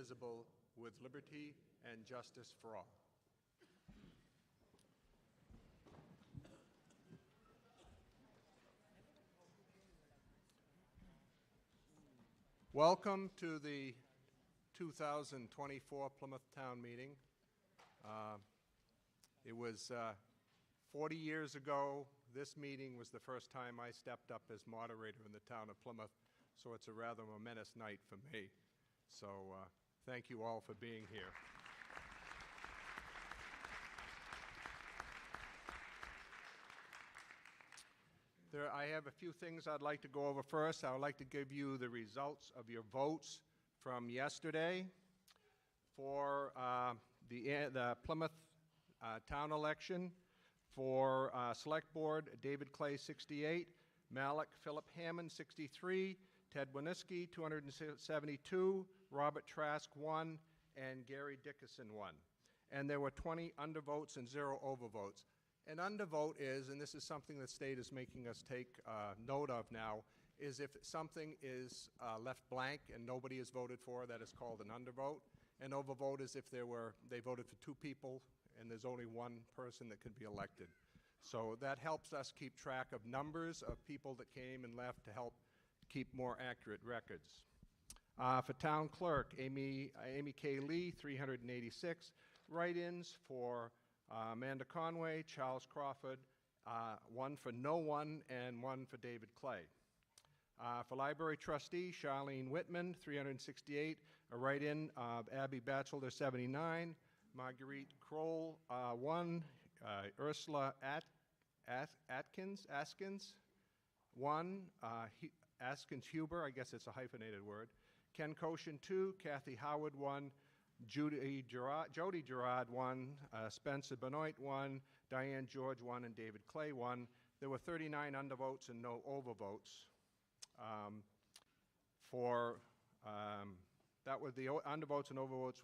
indivisible, with liberty and justice for all. Welcome to the 2024 Plymouth Town Meeting. It was 40 years ago. This meeting was the first time I stepped up as moderator in the town of Plymouth, so it's a rather momentous night for me. So thank you all for being here. I have a few things I'd like to go over first. I would like to give you the results of your votes from yesterday for the Plymouth town election. For Select Board, David Clay, 68, Malik Philip Hammond, 63, Ted Winiski, 272, Robert Trask, 1, and Gary Dickerson, 1. And there were 20 undervotes and 0 overvotes. An undervote is, and this is something the state is making us take note of now, is if something is left blank and nobody is voted for, that is called an undervote. An overvote is if they voted for 2 people and there's only 1 person that can be elected. So that helps us keep track of numbers of people that came and left to help keep more accurate records. For town clerk, Amy K. Lee, 386. Write-ins for Amanda Conway, Charles Crawford, 1 for no one, and 1 for David Clay. For library trustee, Charlene Whitman, 368. A write-in of Abby Batchelder, 79. Marguerite Kroll, 1. Ursula Askins, 1. Askins Huber, I guess it's a hyphenated word. Ken Koshin, 2. Kathy Howard, 1. Jody Gerard, 1. Spencer Benoit, 1. Diane George, 1. And David Clay, 1. There were 39 undervotes and no overvotes. That was the undervotes and overvotes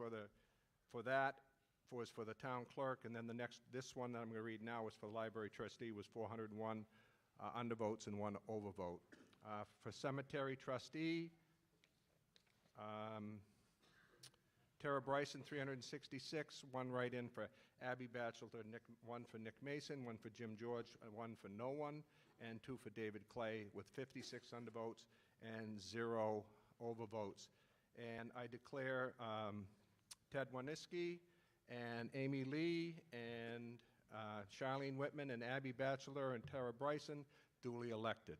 was for the town clerk, and then this one that I'm going to read now was for the library trustee, was 401 undervotes and 1 overvote. For cemetery trustee, Tara Bryson, 366, 1 write-in for Abby Batchelder, 1 for Nick Mason, 1 for Jim George, 1 for no one, and 2 for David Clay, with 56 undervotes and 0 overvotes. And I declare Ted Winiski and Amy Lee and Charlene Whitman and Abby Batchelder and Tara Bryson duly elected.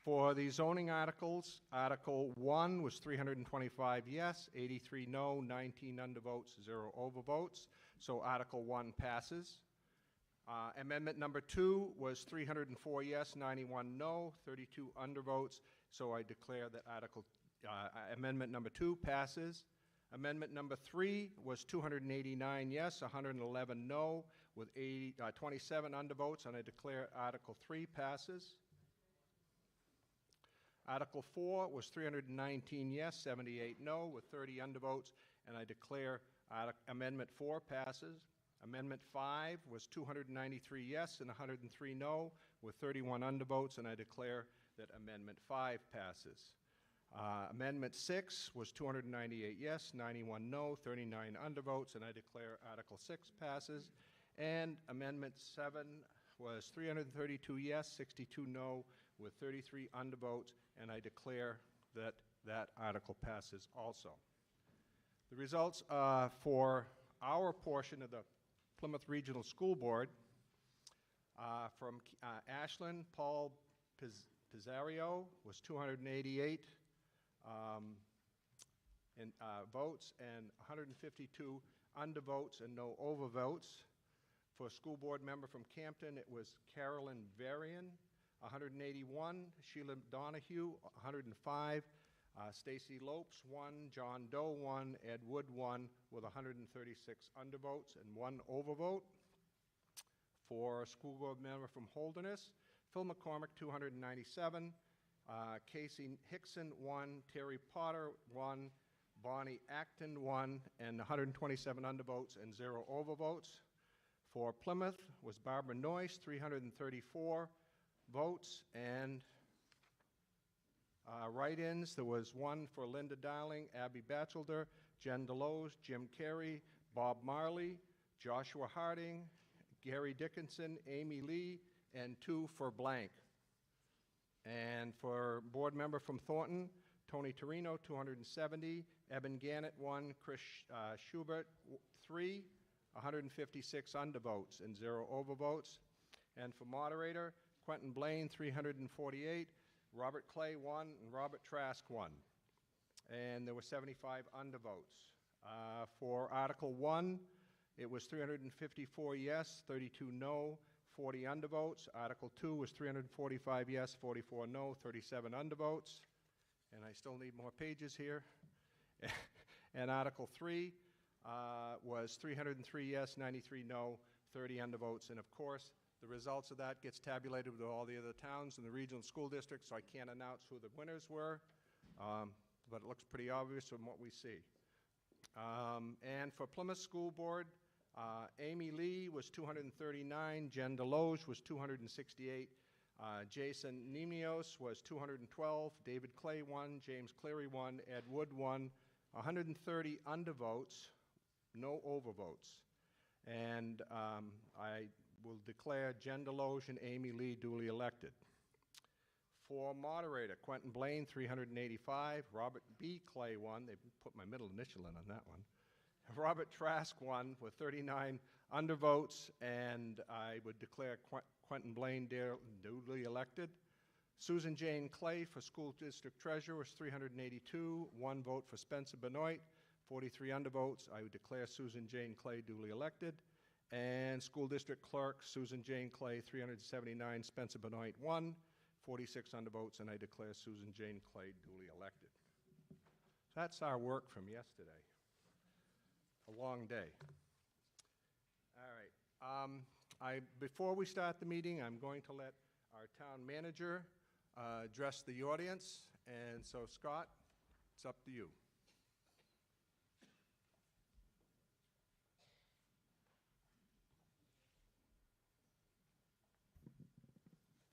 For the zoning articles, Article 1 was 325 yes, 83 no, 19 undervotes, 0 overvotes. So Article 1 passes. Amendment number 2 was 304 yes, 91 no, 32 undervotes. So I declare that amendment number 2 passes. Amendment number 3 was 289 yes, 111 no, with 27 undervotes, and I declare Article 3 passes. Article 4 was 319 yes, 78 no, with 30 undervotes, and I declare Amendment 4 passes. Amendment 5 was 293 yes and 103 no, with 31 undervotes, and I declare that Amendment 5 passes. Amendment 6 was 298 yes, 91 no, 39 undervotes, and I declare Article 6 passes. And Amendment 7 was 332 yes, 62 no, with 33 undervotes, and I declare that that article passes also. The results for our portion of the Plymouth Regional School Board, from Ashland, Paul Pizzario was 288 votes and 152 undervotes and no overvotes. For a school board member from Campton, it was Carolyn Varian, 181, Sheila Donahue, 105, Stacy Lopes, 1, John Doe, 1, Ed Wood, 1, with 136 undervotes and 1 overvote. For a school board member from Holderness, Phil McCormick, 297, Casey Hickson, 1, Terry Potter, 1, Bonnie Acton, 1, and 127 undervotes and 0 overvotes. For Plymouth was Barbara Noyce, 334, votes, and write-ins. There was one for Linda Darling, Abby Batchelder, Jen Deloge, Jim Carey, Bob Marley, Joshua Harding, Gary Dickinson, Amy Lee, and 2 for blank. And for board member from Thornton, Tony Torino, 270, Eben Gannett, 1, Chris Schubert, 3, 156 undervotes and 0 overvotes. And for moderator, Quentin Blaine, 348, Robert Clay, 1, and Robert Trask, 1. And there were 75 undervotes. For Article 1, it was 354 yes, 32 no, 40 undervotes. Article 2 was 345 yes, 44 no, 37 undervotes. And I still need more pages here. And Article 3 was 303 yes, 93 no, 30 undervotes. And of course, the results of that gets tabulated with all the other towns and the regional school districts, so I can't announce who the winners were, but it looks pretty obvious from what we see. And for Plymouth School Board, Amy Lee was 239, Jen Deloge was 268, Jason Nemios was 212, David Clay 1, James Cleary 1, Ed Wood 1, 130 undervotes, no overvotes. And I will declare Jen Deloge and Amy Lee duly elected. For moderator, Quentin Blaine, 385, Robert B. Clay 1, they put my middle initial in on that one, Robert Trask 1 with 39 undervotes, and I would declare Quentin Blaine duly elected. Susan Jane Clay for school district treasurer was 382, 1 vote for Spencer Benoit, 43 undervotes. I would declare Susan Jane Clay duly elected. And school district clerk, Susan Jane Clay, 379, Spencer Benoit 1, 46 undervotes, and I declare Susan Jane Clay duly elected. So that's our work from yesterday. A long day. All right. Before we start the meeting, I'm going to let our town manager address the audience. And so, Scott, it's up to you.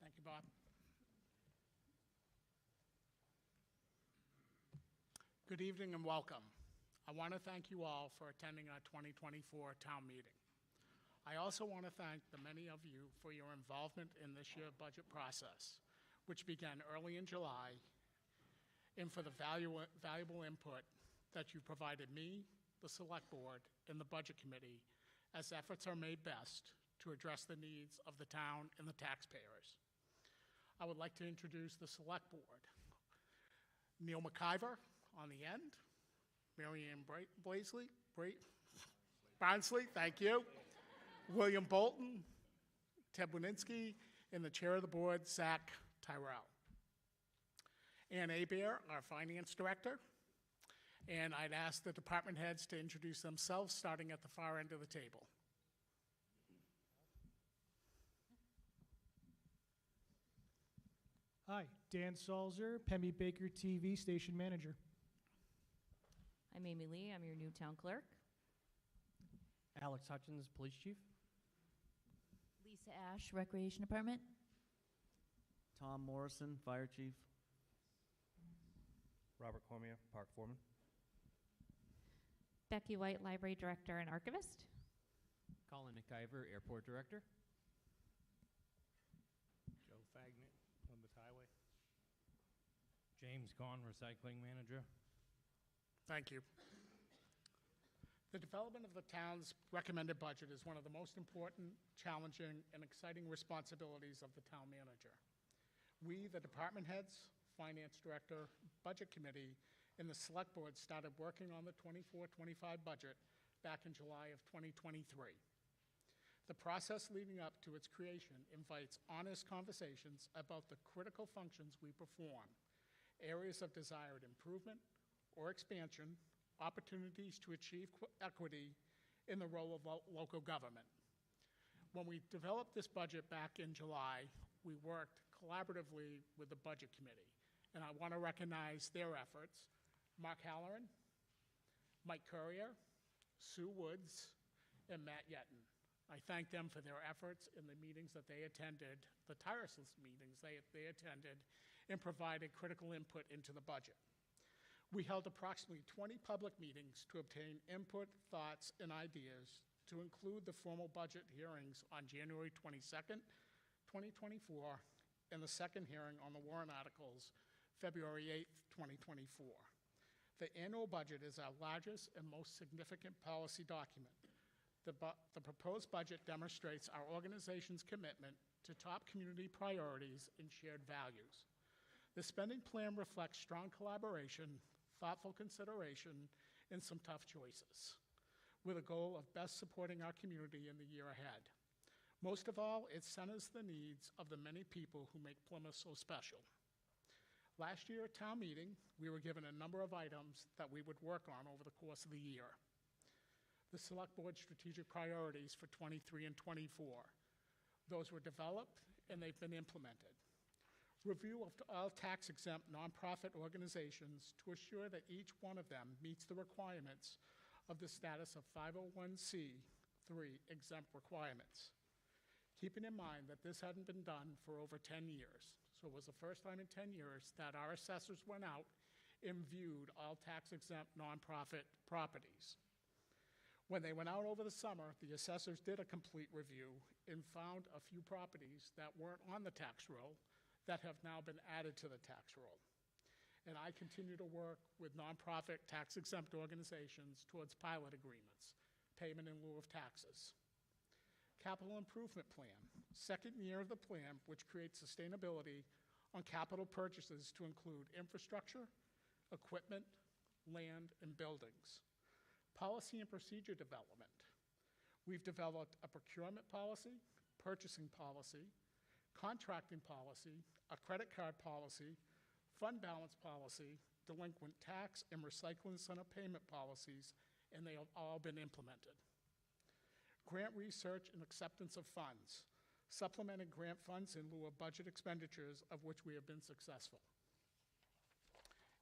Thank you, Bob. Good evening and welcome. I want to thank you all for attending our 2024 town meeting. I also want to thank the many of you for your involvement in this year's budget process, which began early in July, and for the valuable input that you provided me, the Select Board, and the Budget Committee as efforts are made best to address the needs of the town and the taxpayers. I would like to introduce the Select Board. Neil McIver on the end, Marianne Barnsley, thank you. William Bolton, Ted Wininski, and the chair of the board, Zach Tyrell. Ann Abear, our finance director. And I'd ask the department heads to introduce themselves, starting at the far end of the table. Hi, Dan Salzer, Pemmy Baker TV station manager. I'm Amy Lee. I'm your new town clerk. Alex Hutchins, police chief. Lisa Ash, Recreation Department. Tom Morrison, fire chief. Robert Cormier, park foreman. Becky White, Library Director and Archivist. Colin McIver, airport director. Joe Fagnet, Plymouth Highway. James Gahn, recycling manager. Thank you. The development of the town's recommended budget is one of the most important, challenging, and exciting responsibilities of the town manager. We, the department heads, finance director, budget committee, and the select board started working on the 24-25 budget back in July of 2023. The process leading up to its creation invites honest conversations about the critical functions we perform, areas of desired improvement or expansion, opportunities to achieve equity in the role of local government. When we developed this budget back in July, we worked collaboratively with the budget committee, and I want to recognize their efforts. Mark Halloran, Mike Courier, Sue Woods, and Matt Yetton. I thank them for their efforts in the meetings that they attended, the tireless meetings they attended, and provided critical input into the budget. We held approximately 20 public meetings to obtain input, thoughts, and ideas to include the formal budget hearings on January 22nd, 2024, and the second hearing on the warrant articles February 8th, 2024. The annual budget is our largest and most significant policy document. The proposed budget demonstrates our organization's commitment to top community priorities and shared values. The spending plan reflects strong collaboration, thoughtful consideration, and some tough choices, with a goal of best supporting our community in the year ahead. Most of all, it centers the needs of the many people who make Plymouth so special. Last year at town meeting, we were given a number of items that we would work on over the course of the year. The Select Board strategic priorities for '23 and '24. Those were developed and they've been implemented. Review of all tax-exempt nonprofit organizations to assure that each one of them meets the requirements of the status of 501c3 exempt requirements. Keeping in mind that this hadn't been done for over 10 years, so it was the first time in 10 years that our assessors went out and viewed all tax-exempt nonprofit properties. When they went out over the summer, the assessors did a complete review and found a few properties that weren't on the tax roll that have now been added to the tax roll. And I continue to work with nonprofit tax-exempt organizations towards pilot agreements, payment in lieu of taxes. Capital Improvement Plan, second year of the plan, which creates sustainability on capital purchases to include infrastructure, equipment, land, and buildings. Policy and procedure development. We've developed a procurement policy, purchasing policy, contracting policy, a credit card policy, fund balance policy, delinquent tax and recycling center payment policies, and they have all been implemented. Grant research and acceptance of funds, supplementing grant funds in lieu of budget expenditures, of which we have been successful.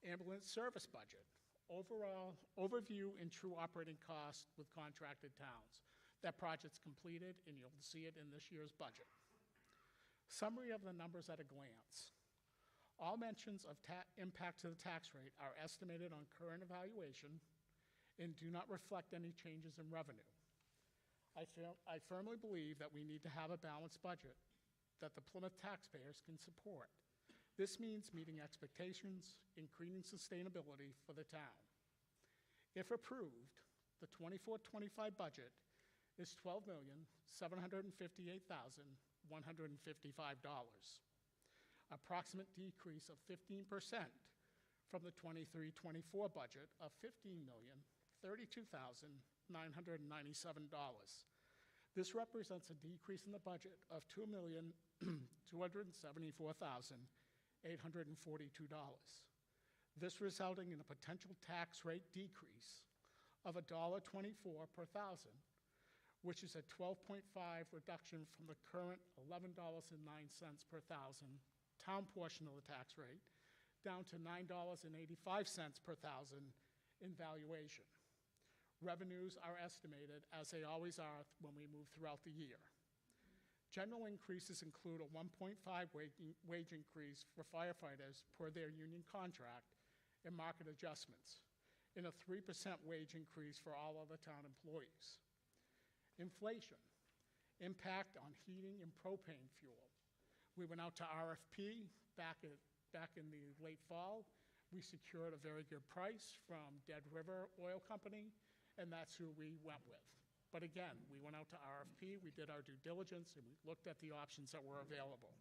Ambulance service budget. Overall overview and true operating costs with contracted towns. That project's completed, and you'll see it in this year's budget. Summary of the numbers at a glance. All mentions of impact to the tax rate are estimated on current evaluation and do not reflect any changes in revenue. I firmly believe that we need to have a balanced budget that the Plymouth taxpayers can support. This means meeting expectations, increasing sustainability for the town. If approved, the 24-25 budget is $12,758,155. Approximate decrease of 15% from the 23-24 budget of $15,032,997. This represents a decrease in the budget of $2,274,842. This resulting in a potential tax rate decrease of $1.24 per thousand, which is a 12.5 reduction from the current $11.09 per thousand town portion of the tax rate, down to $9.85 per thousand in valuation. Revenues are estimated, as they always are when we move throughout the year. General increases include a 1.5 wage increase for firefighters per their union contract and market adjustments, and a 3% wage increase for all other town employees. Inflation, impact on heating and propane fuel. We went out to RFP back in the late fall. We secured a very good price from Dead River Oil Company, and that's who we went with. But again, we went out to RFP, we did our due diligence, and we looked at the options that were available.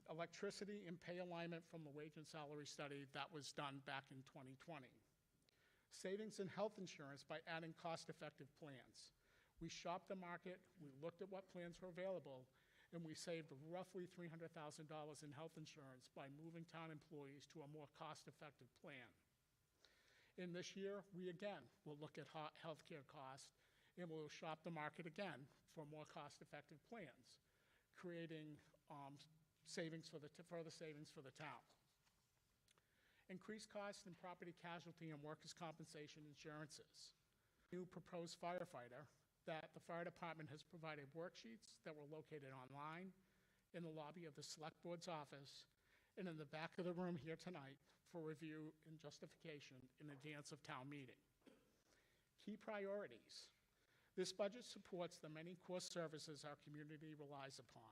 Electricity and pay alignment from the wage and salary study that was done back in 2020. Savings in health insurance by adding cost-effective plans. We shopped the market, we looked at what plans were available, and we saved roughly $300,000 in health insurance by moving town employees to a more cost-effective plan. In this year, we again will look at healthcare costs, and we'll shop the market again for more cost-effective plans, creating further savings for the town. Increased costs in property casualty and workers' compensation insurances. New proposed firefighter, that the fire department has provided worksheets that were located online in the lobby of the Select Board's office and in the back of the room here tonight for review and justification in advance of town meeting. Key priorities. This budget supports the many core services our community relies upon,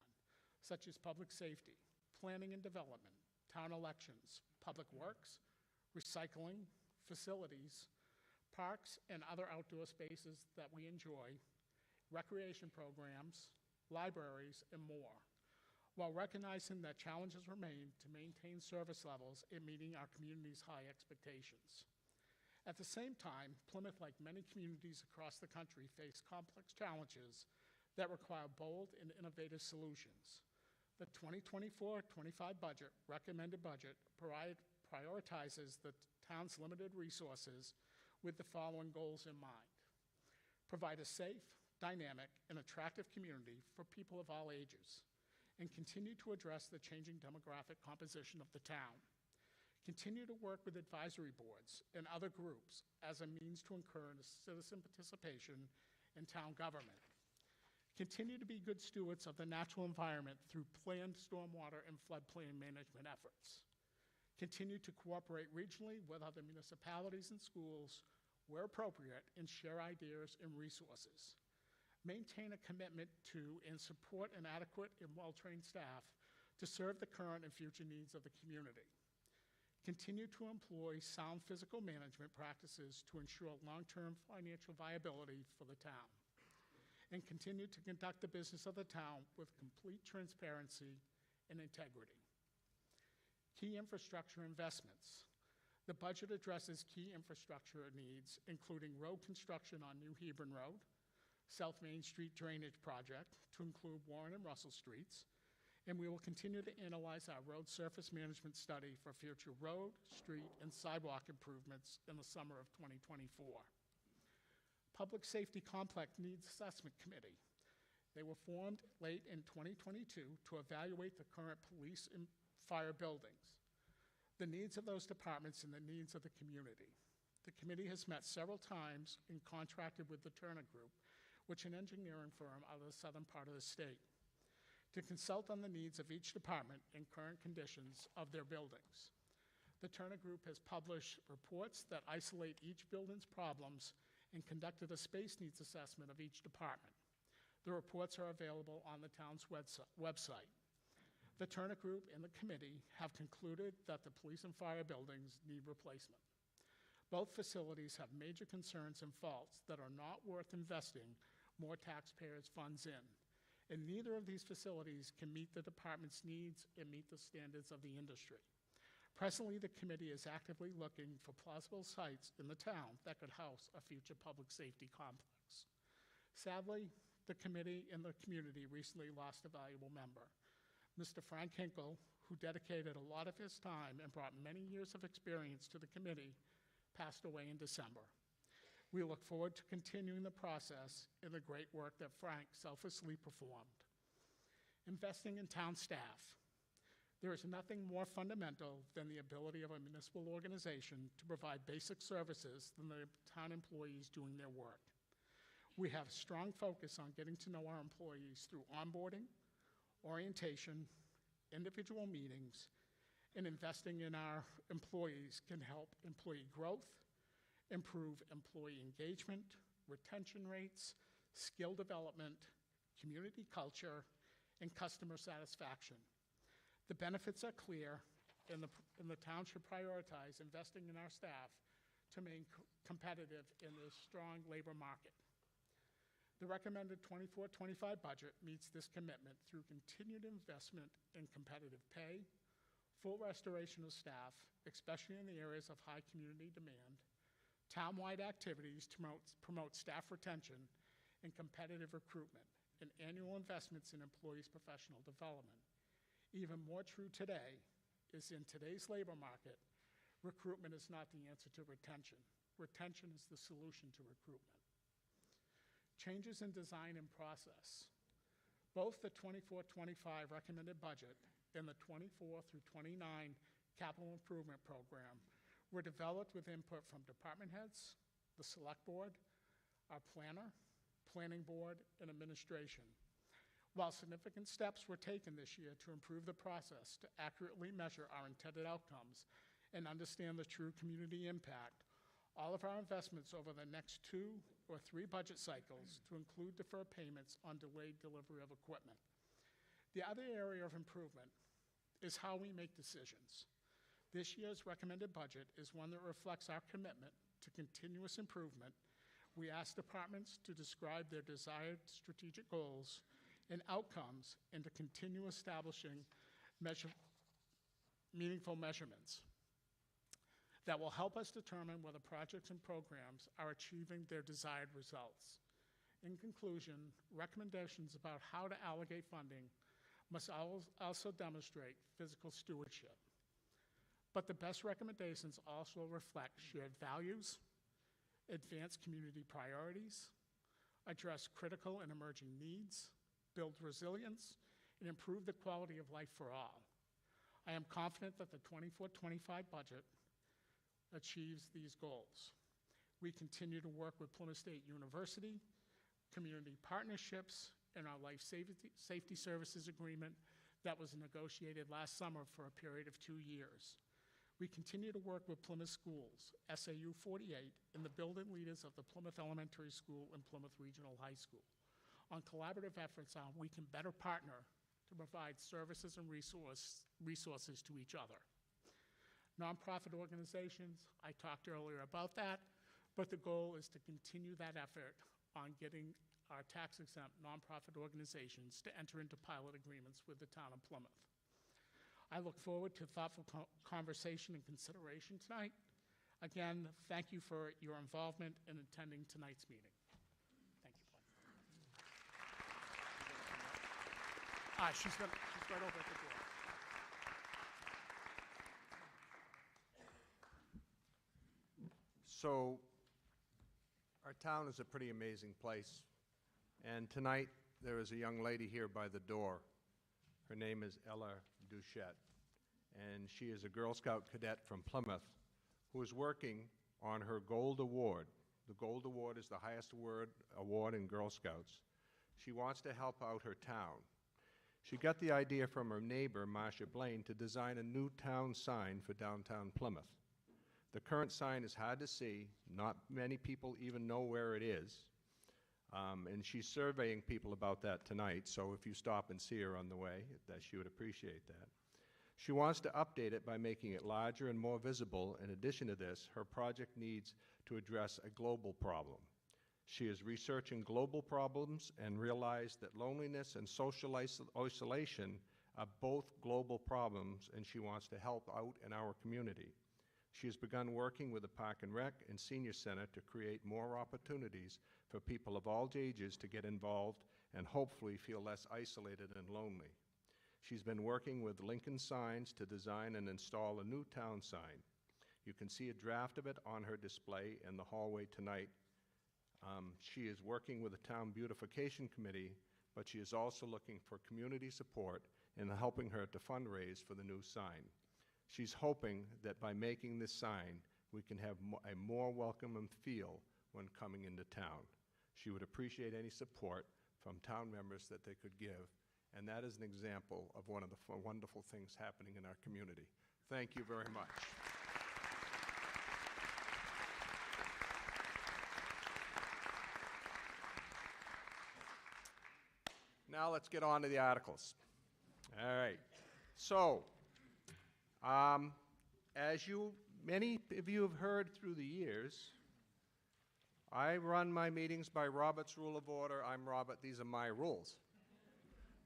such as public safety, planning and development, town elections, public works, recycling, facilities, parks and other outdoor spaces that we enjoy, recreation programs, libraries, and more, while recognizing that challenges remain to maintain service levels and meeting our community's high expectations. At the same time, Plymouth, like many communities across the country, face complex challenges that require bold and innovative solutions. The 2024-25 recommended budget, prioritizes the town's limited resources with the following goals in mind. Provide a safe, dynamic, and attractive community for people of all ages, and continue to address the changing demographic composition of the town. Continue to work with advisory boards and other groups as a means to encourage citizen participation in town government. Continue to be good stewards of the natural environment through planned stormwater and floodplain management efforts. Continue to cooperate regionally with other municipalities and schools where appropriate and share ideas and resources. Maintain a commitment to and support an adequate and well-trained staff to serve the current and future needs of the community. Continue to employ sound physical management practices to ensure long-term financial viability for the town. And continue to conduct the business of the town with complete transparency and integrity. Key infrastructure investments. The budget addresses key infrastructure needs, including road construction on New Hebron Road, South Main Street Drainage Project to include Warren and Russell Streets, and we will continue to analyze our road surface management study for future road, street, and sidewalk improvements in the summer of 2024. Public Safety Complex Needs Assessment Committee. They were formed late in 2022 to evaluate the current police and fire buildings, the needs of those departments, and the needs of the community. The committee has met several times and contracted with the Turner Group, which is an engineering firm out of the southern part of the state, to consult on the needs of each department and current conditions of their buildings. The Turner Group has published reports that isolate each building's problems and conducted a space needs assessment of each department. The reports are available on the town's website. The Turner Group and the committee have concluded that the police and fire buildings need replacement. Both facilities have major concerns and faults that are not worth investing more taxpayers' funds in, and neither of these facilities can meet the department's needs and meet the standards of the industry. Presently, the committee is actively looking for plausible sites in the town that could house a future public safety complex. Sadly, the committee and the community recently lost a valuable member. Mr. Frank Hinkle, who dedicated a lot of his time and brought many years of experience to the committee, passed away in December. We look forward to continuing the process and the great work that Frank selflessly performed. Investing in town staff. There is nothing more fundamental than the ability of a municipal organization to provide basic services than the town employees doing their work. We have a strong focus on getting to know our employees through onboarding, orientation, individual meetings, and investing in our employees can help employee growth, improve employee engagement, retention rates, skill development, community culture, and customer satisfaction. The benefits are clear, and the town should prioritize investing in our staff to remain competitive in this strong labor market. The recommended 24-25 budget meets this commitment through continued investment in competitive pay, full restoration of staff, especially in the areas of high community demand, town-wide activities to promote staff retention and competitive recruitment, and annual investments in employees' professional development. Even more true today is in today's labor market, recruitment is not the answer to retention. Retention is the solution to recruitment. Changes in design and process. Both the 24-25 recommended budget and the 24 through 29 capital improvement program were developed with input from department heads, the select board, our planner, Planning Board, and Administration. While significant steps were taken this year to improve the process to accurately measure our intended outcomes and understand the true community impact, all of our investments over the next 2 or 3 budget cycles to include deferred payments on delayed delivery of equipment. The other area of improvement is how we make decisions. This year's recommended budget is one that reflects our commitment to continuous improvement. We ask departments to describe their desired strategic goals and outcomes and to continue establishing meaningful measurements that will help us determine whether projects and programs are achieving their desired results. In conclusion, recommendations about how to allocate funding must also demonstrate fiscal stewardship. But the best recommendations also reflect shared values, advance community priorities, address critical and emerging needs, build resilience, and improve the quality of life for all. I am confident that the 24-25 budget achieves these goals. We continue to work with Plymouth State University, community partnerships, and our life safety services agreement that was negotiated last summer for a period of 2 years. We continue to work with Plymouth Schools, SAU 48, and the building leaders of the Plymouth Elementary School and Plymouth Regional High School on collaborative efforts on we can better partner to provide services and resources to each other. Nonprofit organizations, I talked earlier about that, but the goal is to continue that effort on getting our tax-exempt nonprofit organizations to enter into pilot agreements with the town of Plymouth. I look forward to thoughtful conversation and consideration tonight. Again, thank you for your involvement in attending tonight's meeting. Thank you. She's right over at the door. So, our town is a pretty amazing place. And tonight, there is a young lady here by the door. Her name is Ella Duchette. And she is a Girl Scout cadet from Plymouth who is working on her Gold Award. The Gold Award is the highest award in Girl Scouts. She wants to help out her town. She got the idea from her neighbor, Marcia Blaine, to design a new town sign for downtown Plymouth. The current sign is hard to see. Not many people even know where it is. And she's surveying people about that tonight, so if you stop and see her on the way, that she would appreciate that. She wants to update it by making it larger and more visible. In addition to this, her project needs to address a global problem. She is researching global problems and realized that loneliness and social isolation are both global problems, and she wants to help out in our community. She has begun working with the Park and Rec and Senior Center to create more opportunities for people of all ages to get involved and hopefully feel less isolated and lonely. She's been working with Lincoln Signs to design and install a new town sign. You can see a draft of it on her display in the hallway tonight. She is working with the Town Beautification Committee, but she is also looking for community support in helping her to fundraise for the new sign. She's hoping that by making this sign, we can have a more welcoming feel when coming into town. She would appreciate any support from town members that they could give, and that is an example of one of the wonderful things happening in our community. Thank you very much. Now let's get on to the articles. All right. So, as many of you have heard through the years, I run my meetings by Robert's Rule of Order. I'm Robert. These are my rules.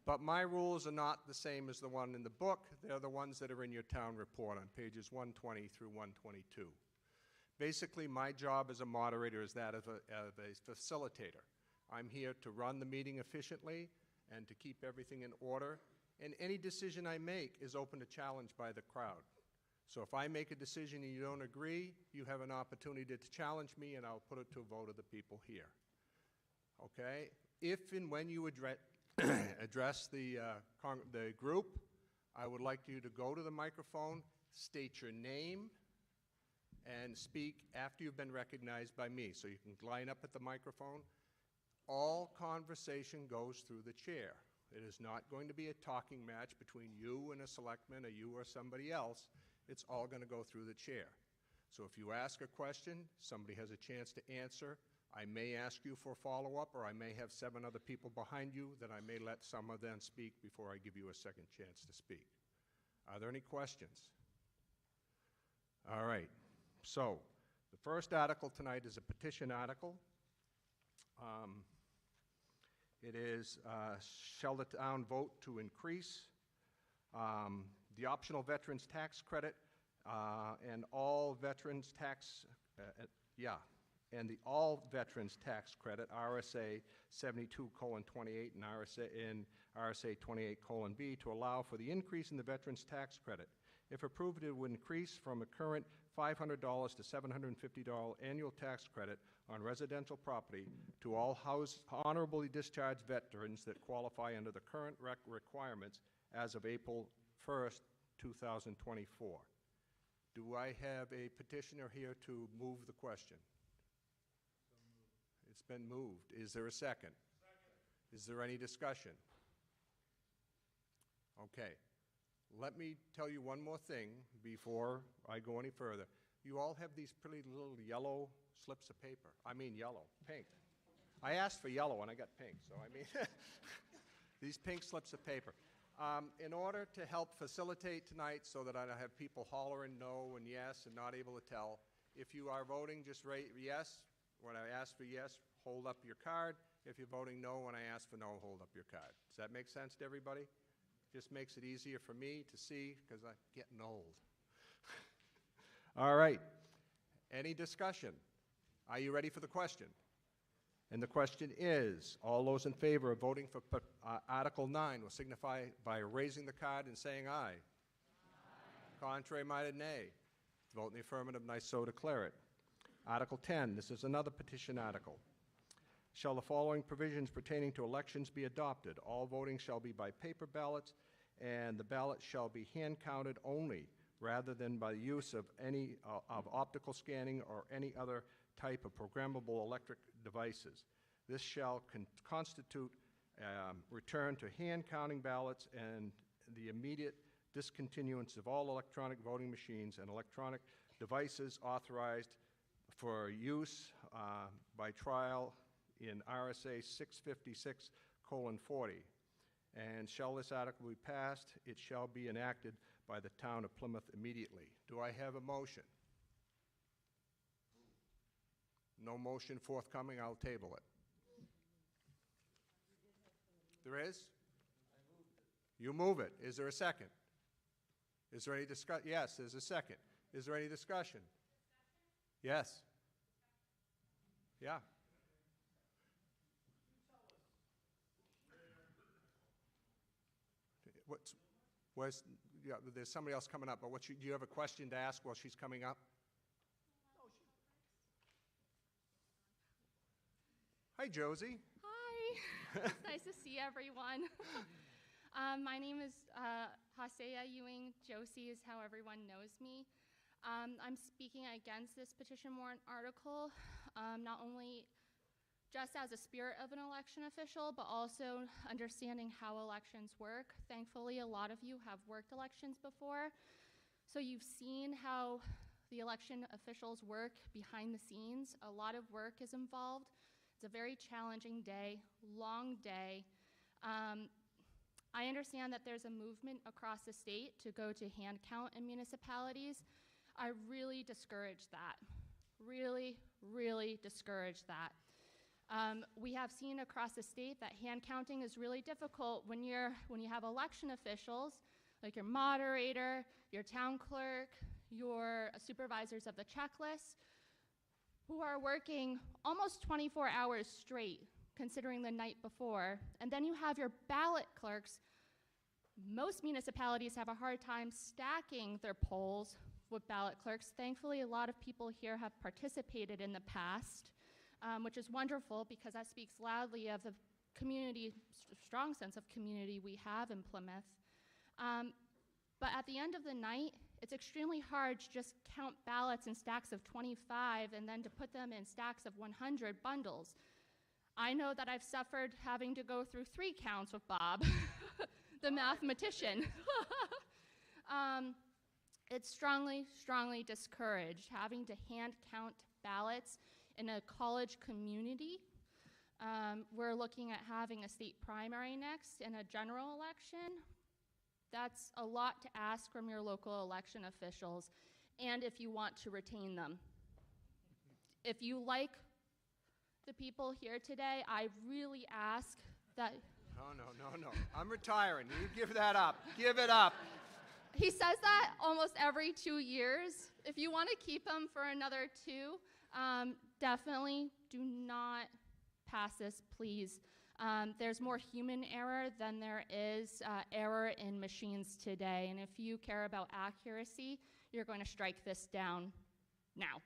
But my rules are not the same as the one in the book. They're the ones that are in your town report on pages 120 through 122. Basically, my job as a moderator is that of a facilitator. I'm here to run the meeting efficiently and to keep everything in order. And any decision I make is open to challenge by the crowd. So if I make a decision and you don't agree, you have an opportunity to challenge me, and I'll put it to a vote of the people here. Okay? If and when you address the group, I would like you to go to the microphone, state your name, and speak after you've been recognized by me. So you can line up at the microphone. all conversation goes through the chair. It is not going to be a talking match between you and a selectman or you or somebody else. It's all going to go through the chair. So if you ask a question, somebody has a chance to answer. I may ask you for follow-up, or I may have 7 other people behind you that I may let some of them speak before I give you a second chance to speak. Are there any questions? All right. So the first article tonight is a petition article. It is, shall the town vote to increase the optional veterans tax credit and all veterans tax, and the all veterans tax credit, RSA 72:28 and RSA 28:B, to allow for the increase in the veterans tax credit. If approved, it would increase from a current $500 to $750 annual tax credit on residential property to all honorably discharged veterans that qualify under the current requirements as of April 1st, 2024. Do I have a petitioner here to move the question? It's been moved. Is there a second? Second. Is there any discussion? Okay. Let me tell you one more thing before I go any further. You all have these pretty little yellow slips of paper. I mean yellow, pink. I asked for yellow and I got pink, so I mean, these pink slips of paper. In order to help facilitate tonight so that I don't have people hollering no and yes and not able to tell, if you are voting, just rate yes. When I ask for yes, hold up your card. If you're voting no, when I ask for no, hold up your card. Does that make sense to everybody? Just makes it easier for me to see because I'm getting old. All right. Any discussion? Are you ready for the question? And the question is, all those in favor of voting for Article 9 will signify by raising the card and saying aye. Aye. Contrary-minded, nay. Vote in the affirmative, and I so declare it. Article 10, this is another petition article. Shall the following provisions pertaining to elections be adopted? All voting shall be by paper ballots, and the ballot shall be hand-counted only, rather than by use of any of optical scanning or any other type of programmable electric devices. This shall constitute return to hand-counting ballots and the immediate discontinuance of all electronic voting machines and electronic devices authorized for use by trial in RSA 656:40. And shall this article be passed, it shall be enacted by the town of Plymouth immediately. Do I have a motion? No motion forthcoming, I'll table it. There is? You move it. Is there a second? Is there any discussion? Yes, there's a second. Is there any discussion? Yes. Yeah. There's somebody else coming up, but do you have a question to ask while she's coming up? Hi, Josie. Hi. It's nice to see everyone. My name is Hasea Ewing. Josie is how everyone knows me. I'm speaking against this petition warrant article, not only just as a spirit of an election official, but also understanding how elections work. Thankfully, a lot of you have worked elections before, so you've seen how the election officials work behind the scenes. A lot of work is involved. It's a very challenging day, long day. I understand that there's a movement across the state to go to hand count in municipalities. I really discourage that. Really, really discourage that. We have seen across the state that hand counting is really difficult when you have election officials, like your moderator, your town clerk, your supervisors of the checklist, who are working almost 24 hours straight, considering the night before. And then you have your ballot clerks. Most municipalities have a hard time stacking their polls with ballot clerks. Thankfully, a lot of people here have participated in the past, which is wonderful because that speaks loudly of the community, strong sense of community we have in Plymouth. But at the end of the night, it's extremely hard to just count ballots in stacks of 25 and then to put them in stacks of 100 bundles. I know that I've suffered having to go through 3 counts with Bob, the mathematician. It's strongly, strongly discouraged having to hand count ballots in a college community. We're looking at having a state primary next and a general election. That's a lot to ask from your local election officials, and if you want to retain them. If you like the people here today, I really ask that. No. I'm retiring. You give that up. Give it up. He says that almost every 2 years. If you want to keep him for another 2, definitely do not pass this, please. There's more human error than there is error in machines today. And if you care about accuracy, you're going to strike this down now.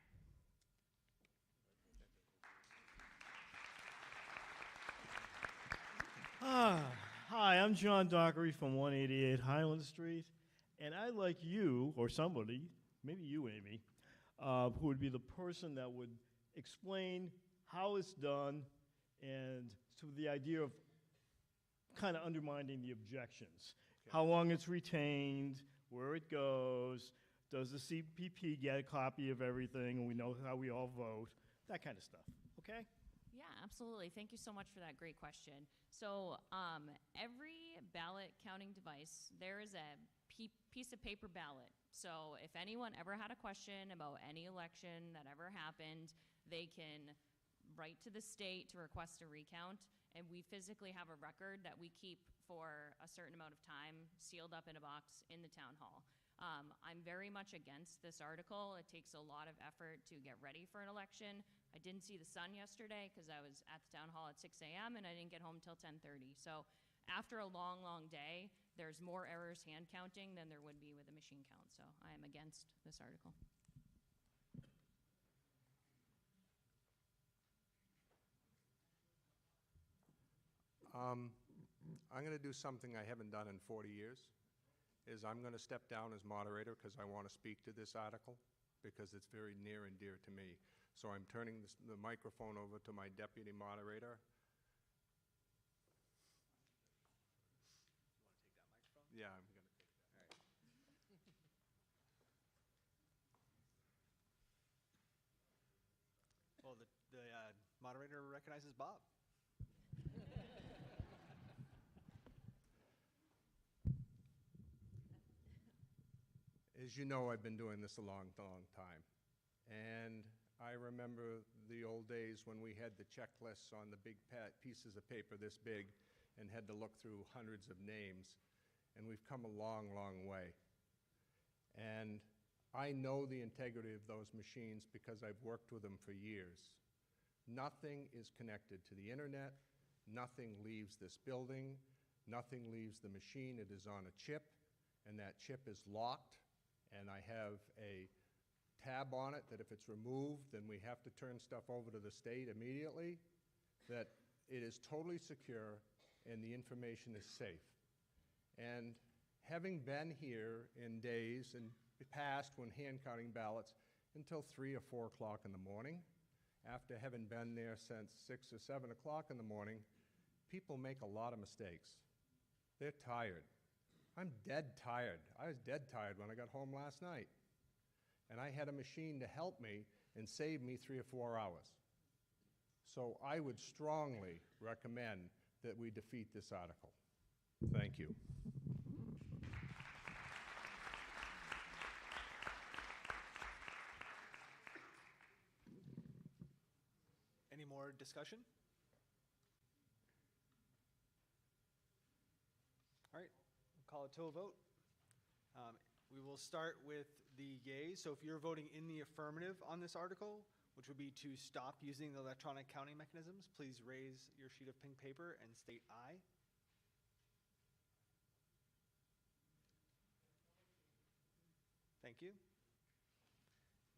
Hi, I'm John Dockery from 188 Highland Street, and I'd like you, or somebody, maybe you, Amy, who would be the person that would explain how it's done and so the idea of kind of undermining the objections. Okay. How long it's retained, where it goes, does the CPP get a copy of everything, and we know how we all vote, that kind of stuff, okay? Yeah, absolutely. Thank you so much for that great question. So every ballot counting device, there is a piece of paper ballot. So if anyone ever had a question about any election that ever happened, they can write to the state to request a recount, and we physically have a record that we keep for a certain amount of time sealed up in a box in the town hall. I'm very much against this article. It takes a lot of effort to get ready for an election. I didn't see the sun yesterday because I was at the town hall at 6 a.m. and I didn't get home till 10:30. So after a long, long day, there's more errors hand counting than there would be with a machine count. So I am against this article. I'm going to do something I haven't done in 40 years, is I'm going to step down as moderator because I want to speak to this article because it's very near and dear to me. So I'm turning the microphone over to my deputy moderator. You want to take that microphone? Yeah, I'm going to take that. Well, All right. the moderator recognizes Bob. As you know, I've been doing this a long, long time. And I remember the old days when we had the checklists on the big pieces of paper this big and had to look through hundreds of names. And we've come a long, long way. And I know the integrity of those machines because I've worked with them for years. Nothing is connected to the internet. Nothing leaves this building. Nothing leaves the machine. It is on a chip, and that chip is locked. And I have a tab on it that if it's removed, then we have to turn stuff over to the state immediately, that it is totally secure and the information is safe. And having been here in days in the past when hand counting ballots until 3 or 4 o'clock in the morning, after having been there since 6 or 7 o'clock in the morning, people make a lot of mistakes. They're tired. I'm dead tired. I was dead tired when I got home last night. And I had a machine to help me and save me 3 or 4 hours. So I would strongly recommend that we defeat this article. Thank you. Any more discussion? All right, we'll call it to a vote. We will start with the yeas. So if you're voting in the affirmative on this article, which would be to stop using the electronic counting mechanisms, please raise your sheet of pink paper and state aye. Thank you.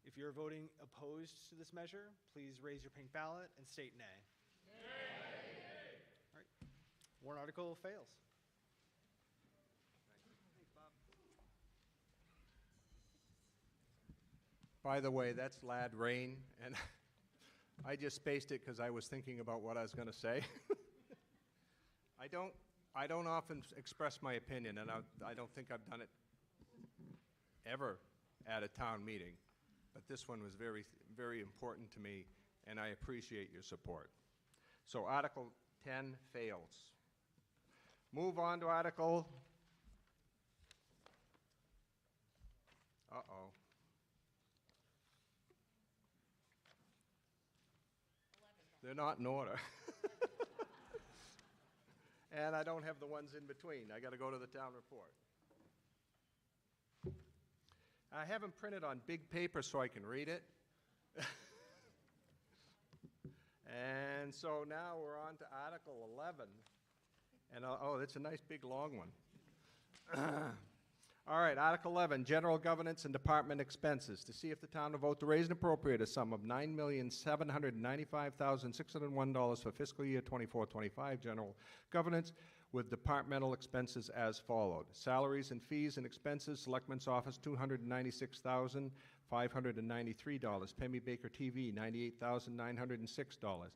If you're voting opposed to this measure, please raise your pink ballot and state nay. Nay. All right. Warrant article fails. Thanks, Bob. By the way, that's Lad Rain, and I just spaced it because I was thinking about what I was going to say. I don't often express my opinion, and I don't think I've done it ever at a town meeting. But this one was very, very important to me, and I appreciate your support. So Article 10 fails. Move on to Article... Uh-oh. They're not in order. And I don't have the ones in between. I got to go to the town report. I haven't printed on big paper so I can read it. And so now we're on to Article 11. And oh, it's a nice big long one. All right, Article 11, General Governance and Department Expenses. To see if the town will vote to raise and appropriate a sum of $9,795,601 for fiscal year 24-25 general governance with departmental expenses as followed. Salaries and fees and expenses, Selectmen's Office, $296,593. Pemmy Baker TV, $98,906.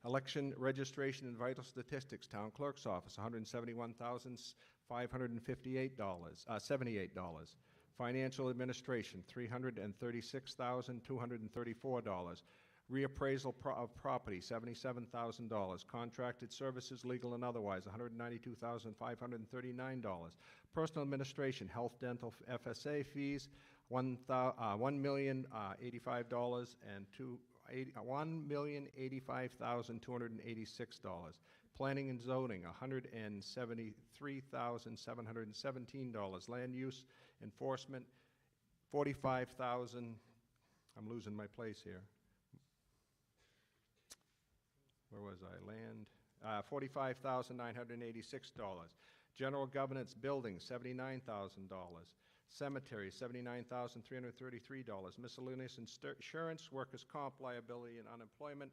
Election registration and vital statistics, Town Clerk's Office, $171,558, Financial Administration, $336,234. Reappraisal of property, $77,000. Contracted services, legal and otherwise, $192,539. Personal administration, health, dental, FSA fees, $1,085,000 and $1,085,286. Planning and zoning, $173,717. Land use enforcement, $45,000. I'm losing my place here. Where was I? Land, $45,986. General governance buildings, $79,000. Cemetery, $79,333. Miscellaneous insurance, workers' comp, liability, and unemployment,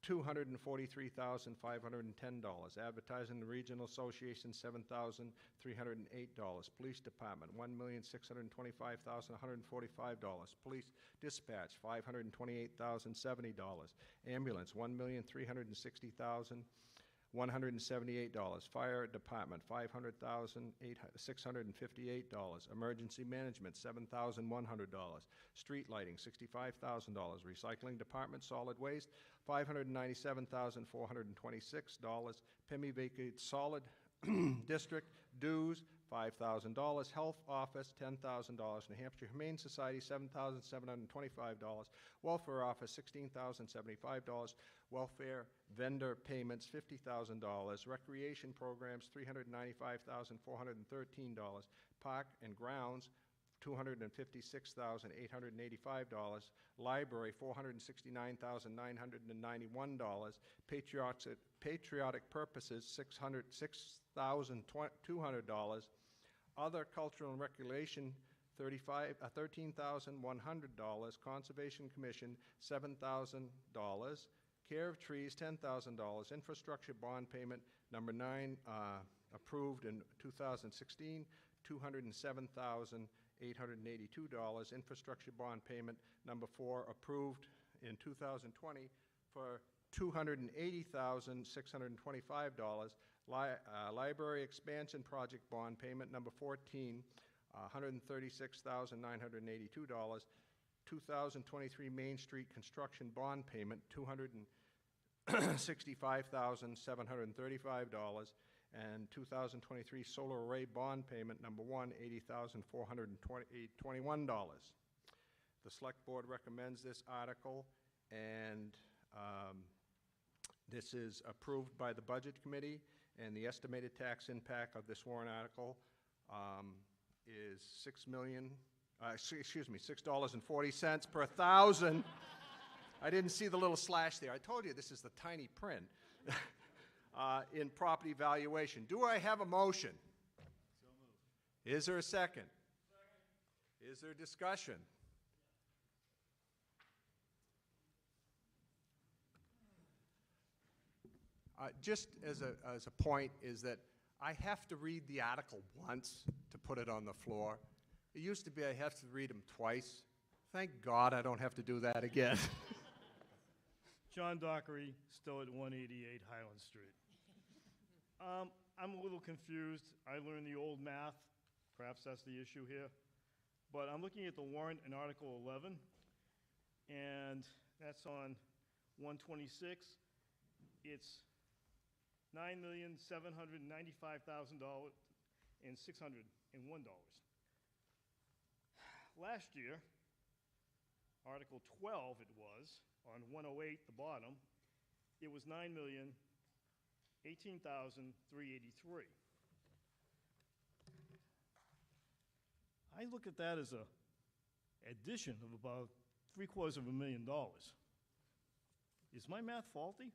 $243,510. Advertising and Regional Association, $7,308. Police Department, $1,625,145. Police Dispatch, $528,070. Ambulance, $1,360,178. Fire Department, $500,658. Emergency Management, $7,100. Street Lighting, $65,000. Recycling Department, Solid Waste, $597,426. Pemmy Vacate Solid District, dues, $5,000. Health Office, $10,000. New Hampshire Humane Society, $7,725. Welfare Office, $16,075. Welfare vendor payments, $50,000. Recreation programs, $395,413. Park and grounds, $256,885. Library, $469,991. Patriotic purposes, $6,200. Other cultural and recreation, $13,100. Conservation Commission, $7,000. Care of trees, $10,000. Infrastructure bond payment, number 9, approved in 2016, $207,882. Infrastructure bond payment, number 4, approved in 2020 for $280,625. Library expansion project bond payment, number 14, $136,982. 2023 Main Street construction bond payment, $265,735. And 2023 solar array bond payment, number 1, $80,421. The Select Board recommends this article, and this is approved by the Budget Committee, and the estimated tax impact of this warrant article is $6.40 per thousand. I didn't see the little slash there. I told you this is the tiny print. In property valuation. Do I have a motion? So moved. Is there a second? Second. Is there discussion? Just as a point is that I have to read the article once to put it on the floor. It used to be I have to read them twice. Thank God I don't have to do that again. John Dockery, still at 188 Highland Street. I'm a little confused. I learned the old math. Perhaps that's the issue here. But I'm looking at the warrant in Article 11, and that's on 126. It's $9,795,000 and $601. Last year, Article 12 it was, on 108, the bottom, it was $9,018,383. I look at that as a addition of about $750,000. Is my math faulty?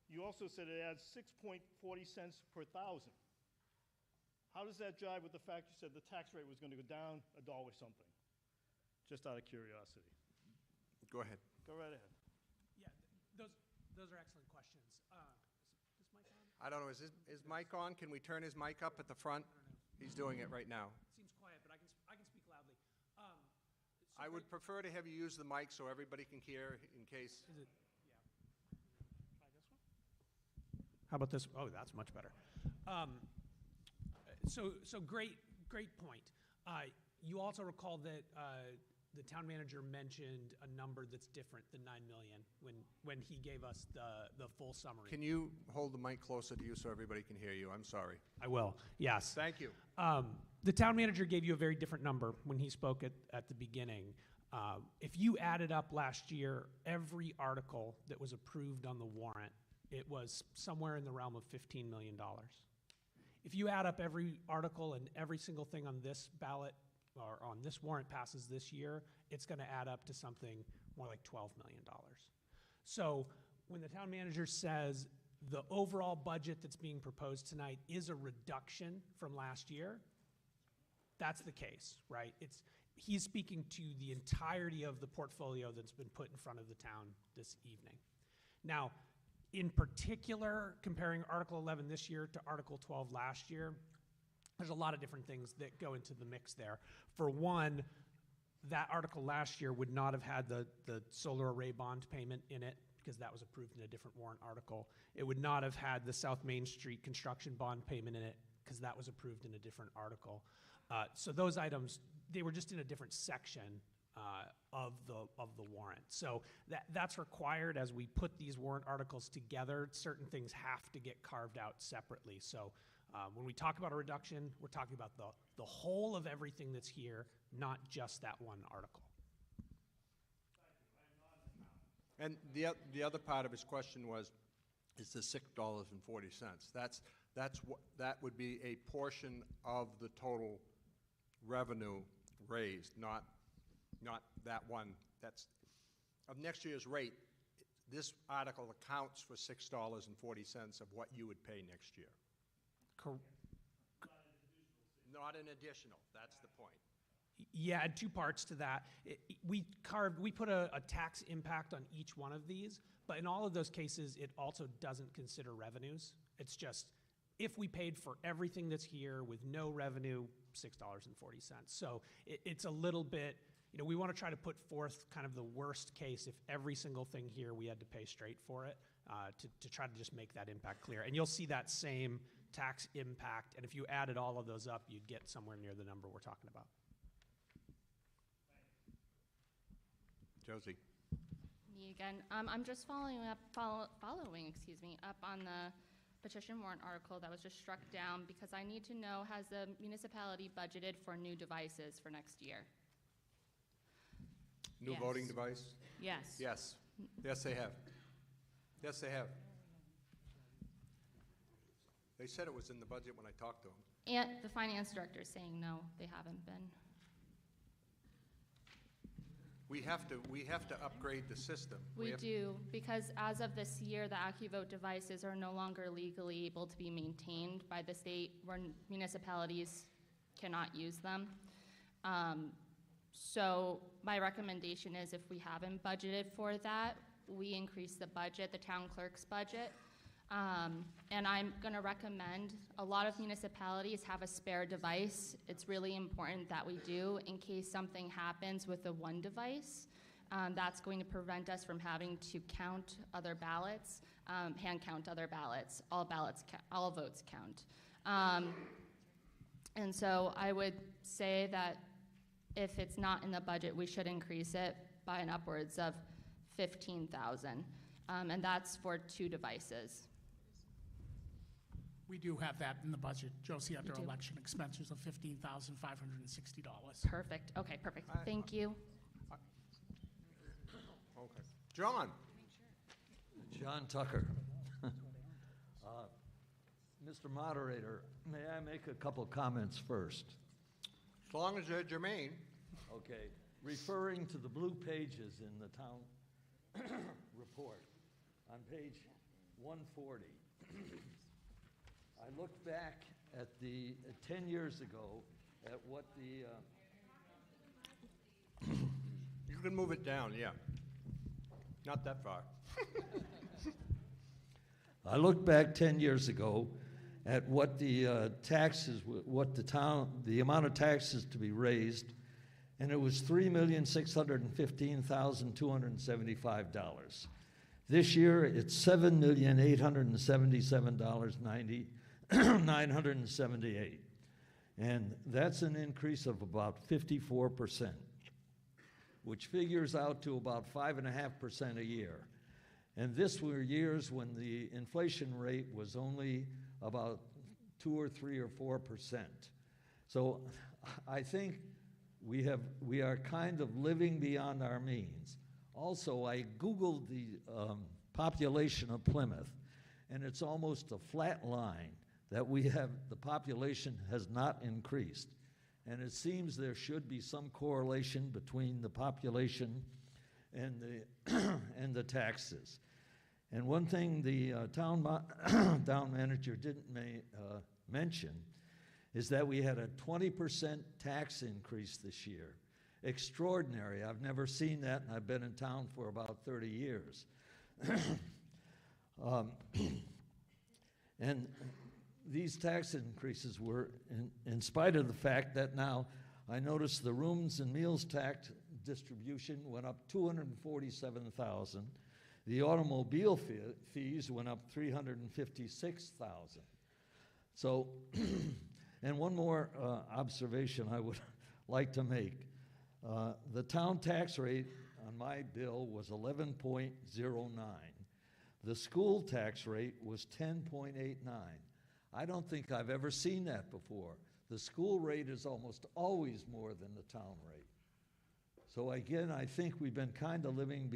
You also said it adds 6.40 cents per thousand. How does that jive with the fact you said the tax rate was going to go down $1 something? Just out of curiosity. Go ahead. Go right ahead. Yeah, those are excellent questions. Is this mic on? I don't know, is his mic on? Can we turn his mic up at the front? He's doing it right now. It seems quiet, but I can speak loudly. I would prefer to have you use the mic so everybody can hear in case. Is it? Yeah. Try this one. How about this? Oh, that's much better. So great point. You also recall that the town manager mentioned a number that's different than 9 million when he gave us the full summary. Can you hold the mic closer to you so everybody can hear you? I'm sorry. I will. Yes. Thank you. The town manager gave you a very different number when he spoke at the beginning. If you added up last year, every article that was approved on the warrant, it was somewhere in the realm of $15 million. If you add up every article and every single thing on this ballot or on this warrant passes this year, it's going to add up to something more like $12 million. So when the town manager says the overall budget that's being proposed tonight is a reduction from last year, that's the case, right? He's speaking to the entirety of the portfolio that's been put in front of the town this evening. Now, in particular, comparing Article 11 this year to Article 12 last year, there's a lot of different things that go into the mix there. For one, that article last year would not have had the solar array bond payment in it because that was approved in a different warrant article. It would not have had the South Main Street construction bond payment in it because that was approved in a different article. So those items, they were just in a different section of the warrant. So that's required as we put these warrant articles together. Certain things have to get carved out separately. So when we talk about a reduction, we're talking about the whole of everything that's here, not just that one article. And the other part of his question was, is the $6.40? That would be a portion of the total revenue raised, not that one. That's of next year's rate. This article accounts for $6.40 of what you would pay next year. Not an additional. That's the point. Yeah, and two parts to that. We put a tax impact on each one of these, but in all of those cases, it also doesn't consider revenues. It's just, if we paid for everything that's here with no revenue, $6.40. So it's a little bit, we want to try to put forth kind of the worst case if every single thing here we had to pay straight for it, to try to just make that impact clear. And you'll see that same tax impact, and if you added all of those up, you'd get somewhere near the number we're talking about. Josie. Me again. I'm just following up on the petition warrant article that was just struck down because I need to know, has the municipality budgeted for new devices for next year? New Yes. voting device? Yes. Yes. Yes, they have. Yes, they have. They said it was in the budget when I talked to them. And the finance director is saying no, they haven't been. We have to upgrade the system. We do, because as of this year, the AccuVote devices are no longer legally able to be maintained by the state, where municipalities cannot use them. So my recommendation is, if we haven't budgeted for that, we increase the budget, the town clerk's budget, And I'm going to recommend, a lot of municipalities have a spare device. It's really important that we do in case something happens with the one device. That's going to prevent us from having to count other ballots, hand count other ballots. All votes count. And so I would say that if it's not in the budget, we should increase it by an upwards of $15,000. And that's for 2 devices. We do have that in the budget, Josie, under do? election expenses of $15,560. Perfect. Okay, perfect. Thank you. Okay. John? John Tucker. Mr. Moderator, may I make a couple comments first? As long as they're germane. Okay. Referring to the blue pages in the town report, on page 140, I looked back at the 10 years ago at what the... You can move it down, yeah. Not that far. I looked back 10 years ago at what the taxes, what the amount of taxes to be raised, and it was $3,615,275. This year, it's $7,877,978, and that's an increase of about 54%, which figures out to about 5.5% a year. And this were years when the inflation rate was only about 2 or 3 or 4%. So I think we are kind of living beyond our means. Also, I Googled the population of Plymouth, and it's almost a flat line that the population has not increased. And it seems there should be some correlation between the population and the taxes. And one thing the town manager didn't mention is that we had a 20% tax increase this year. Extraordinary. I've never seen that, and I've been in town for about 30 years. And these tax increases were in spite of the fact that now I noticed the rooms and meals tax distribution went up $247,000. The automobile fees went up $356,000. So, and one more observation I would like to make. The town tax rate on my bill was 11.09. The school tax rate was 10.89. I don't think I've ever seen that before. The school rate is almost always more than the town rate. So again, I think we've been kind of living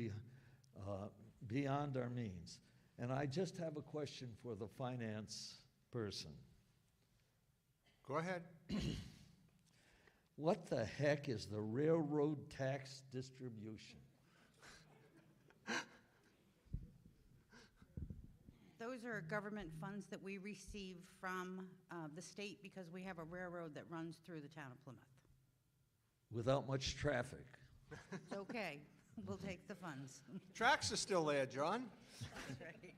beyond our means. And I just have a question for the finance person. Go ahead. What the heck is the railroad tax distribution? Those are government funds that we receive from the state because we have a railroad that runs through the town of Plymouth. Without much traffic. It's okay. We'll take the funds. Tracks are still there, John. That's right.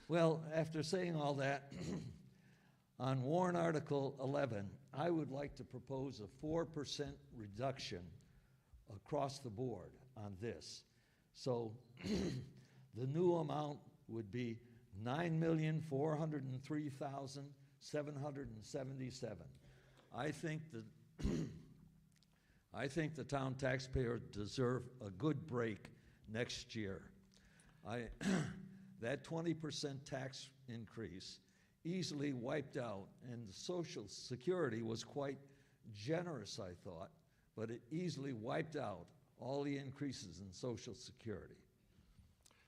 Well, after saying all that, on warrant article 11, I would like to propose a 4% reduction across the board on this. So the new amount would be $9,403,777. I think the town taxpayers deserve a good break next year. That 20% tax increase easily wiped out, and the Social Security was quite generous, I thought, but it easily wiped out all the increases in Social Security.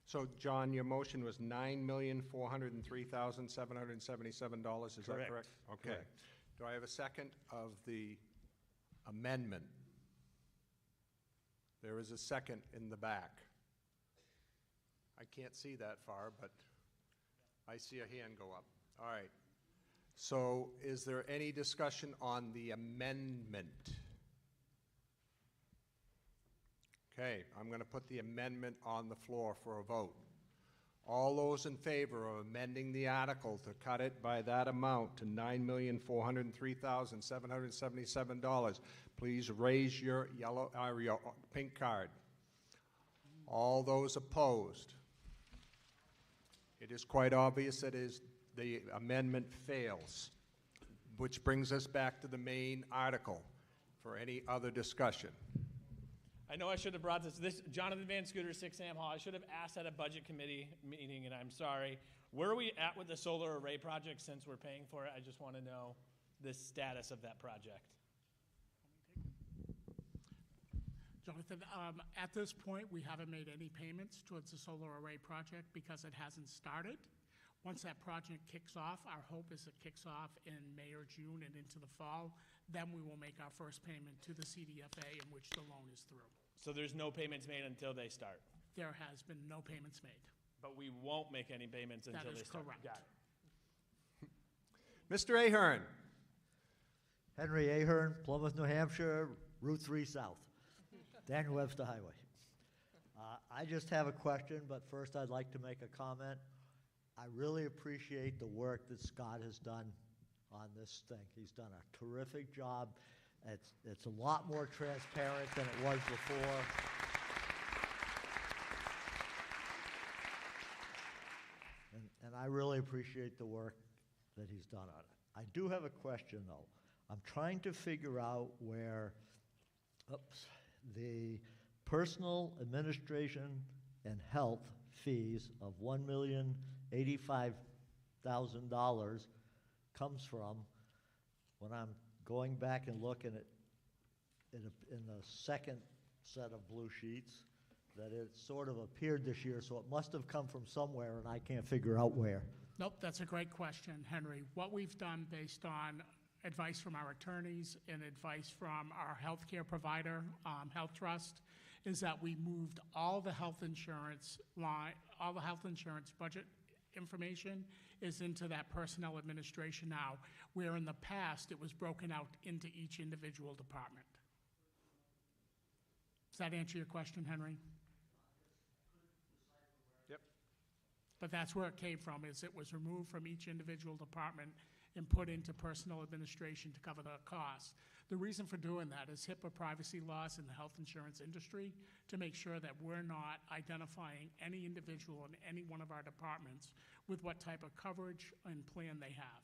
So, John, your motion was $9,403,777. Is that correct? Okay. Correct. Do I have a second of the amendment? There is a second in the back. I can't see that far, but I see a hand go up. All right. So is there any discussion on the amendment? Okay, I'm going to put the amendment on the floor for a vote. All those in favor of amending the article to cut it by that amount to $9,403,777, please raise your yellow, your pink card. All those opposed? It is quite obvious that the amendment fails, which brings us back to the main article for any other discussion. I know I should have brought this, Jonathan Van Scooter, 6 Sam Hall. I should have asked at a budget committee meeting, and I'm sorry. Where are we at with the solar array project since we're paying for it? I just want to know the status of that project. Jonathan, at this point, we haven't made any payments towards the solar array project because it hasn't started. Once that project kicks off, our hope is it kicks off in May or June and into the fall. Then we will make our first payment to the CDFA in which the loan is through. So there's no payments made until they start? There has been no payments made. But we won't make any payments until they start? That is correct. Got it. Mr. Ahern. Henry Ahern, Plymouth, New Hampshire, Route 3 South, Daniel Webster Highway. I just have a question, but first I'd like to make a comment. I really appreciate the work that Scott has done on this thing. He's done a terrific job. It's a lot more transparent than it was before. And I really appreciate the work that he's done on it. I do have a question, though. I'm trying to figure out where the personal administration and health fees of $1,085,000 comes from when I'm going back and looking at in the second set of blue sheets that it sort of appeared this year, so it must have come from somewhere and I can't figure out where. Nope, that's a great question, Henry. What we've done based on advice from our attorneys and advice from our healthcare provider, Health Trust, is that we moved all the health insurance budget information is into that personnel administration now, where in the past it was broken out into each individual department. Does that answer your question, Henry? Yep. But that's where it came from, is it was removed from each individual department and put into personnel administration to cover the costs. The reason for doing that is HIPAA privacy laws in the health insurance industry to make sure that we're not identifying any individual in any one of our departments with what type of coverage and plan they have.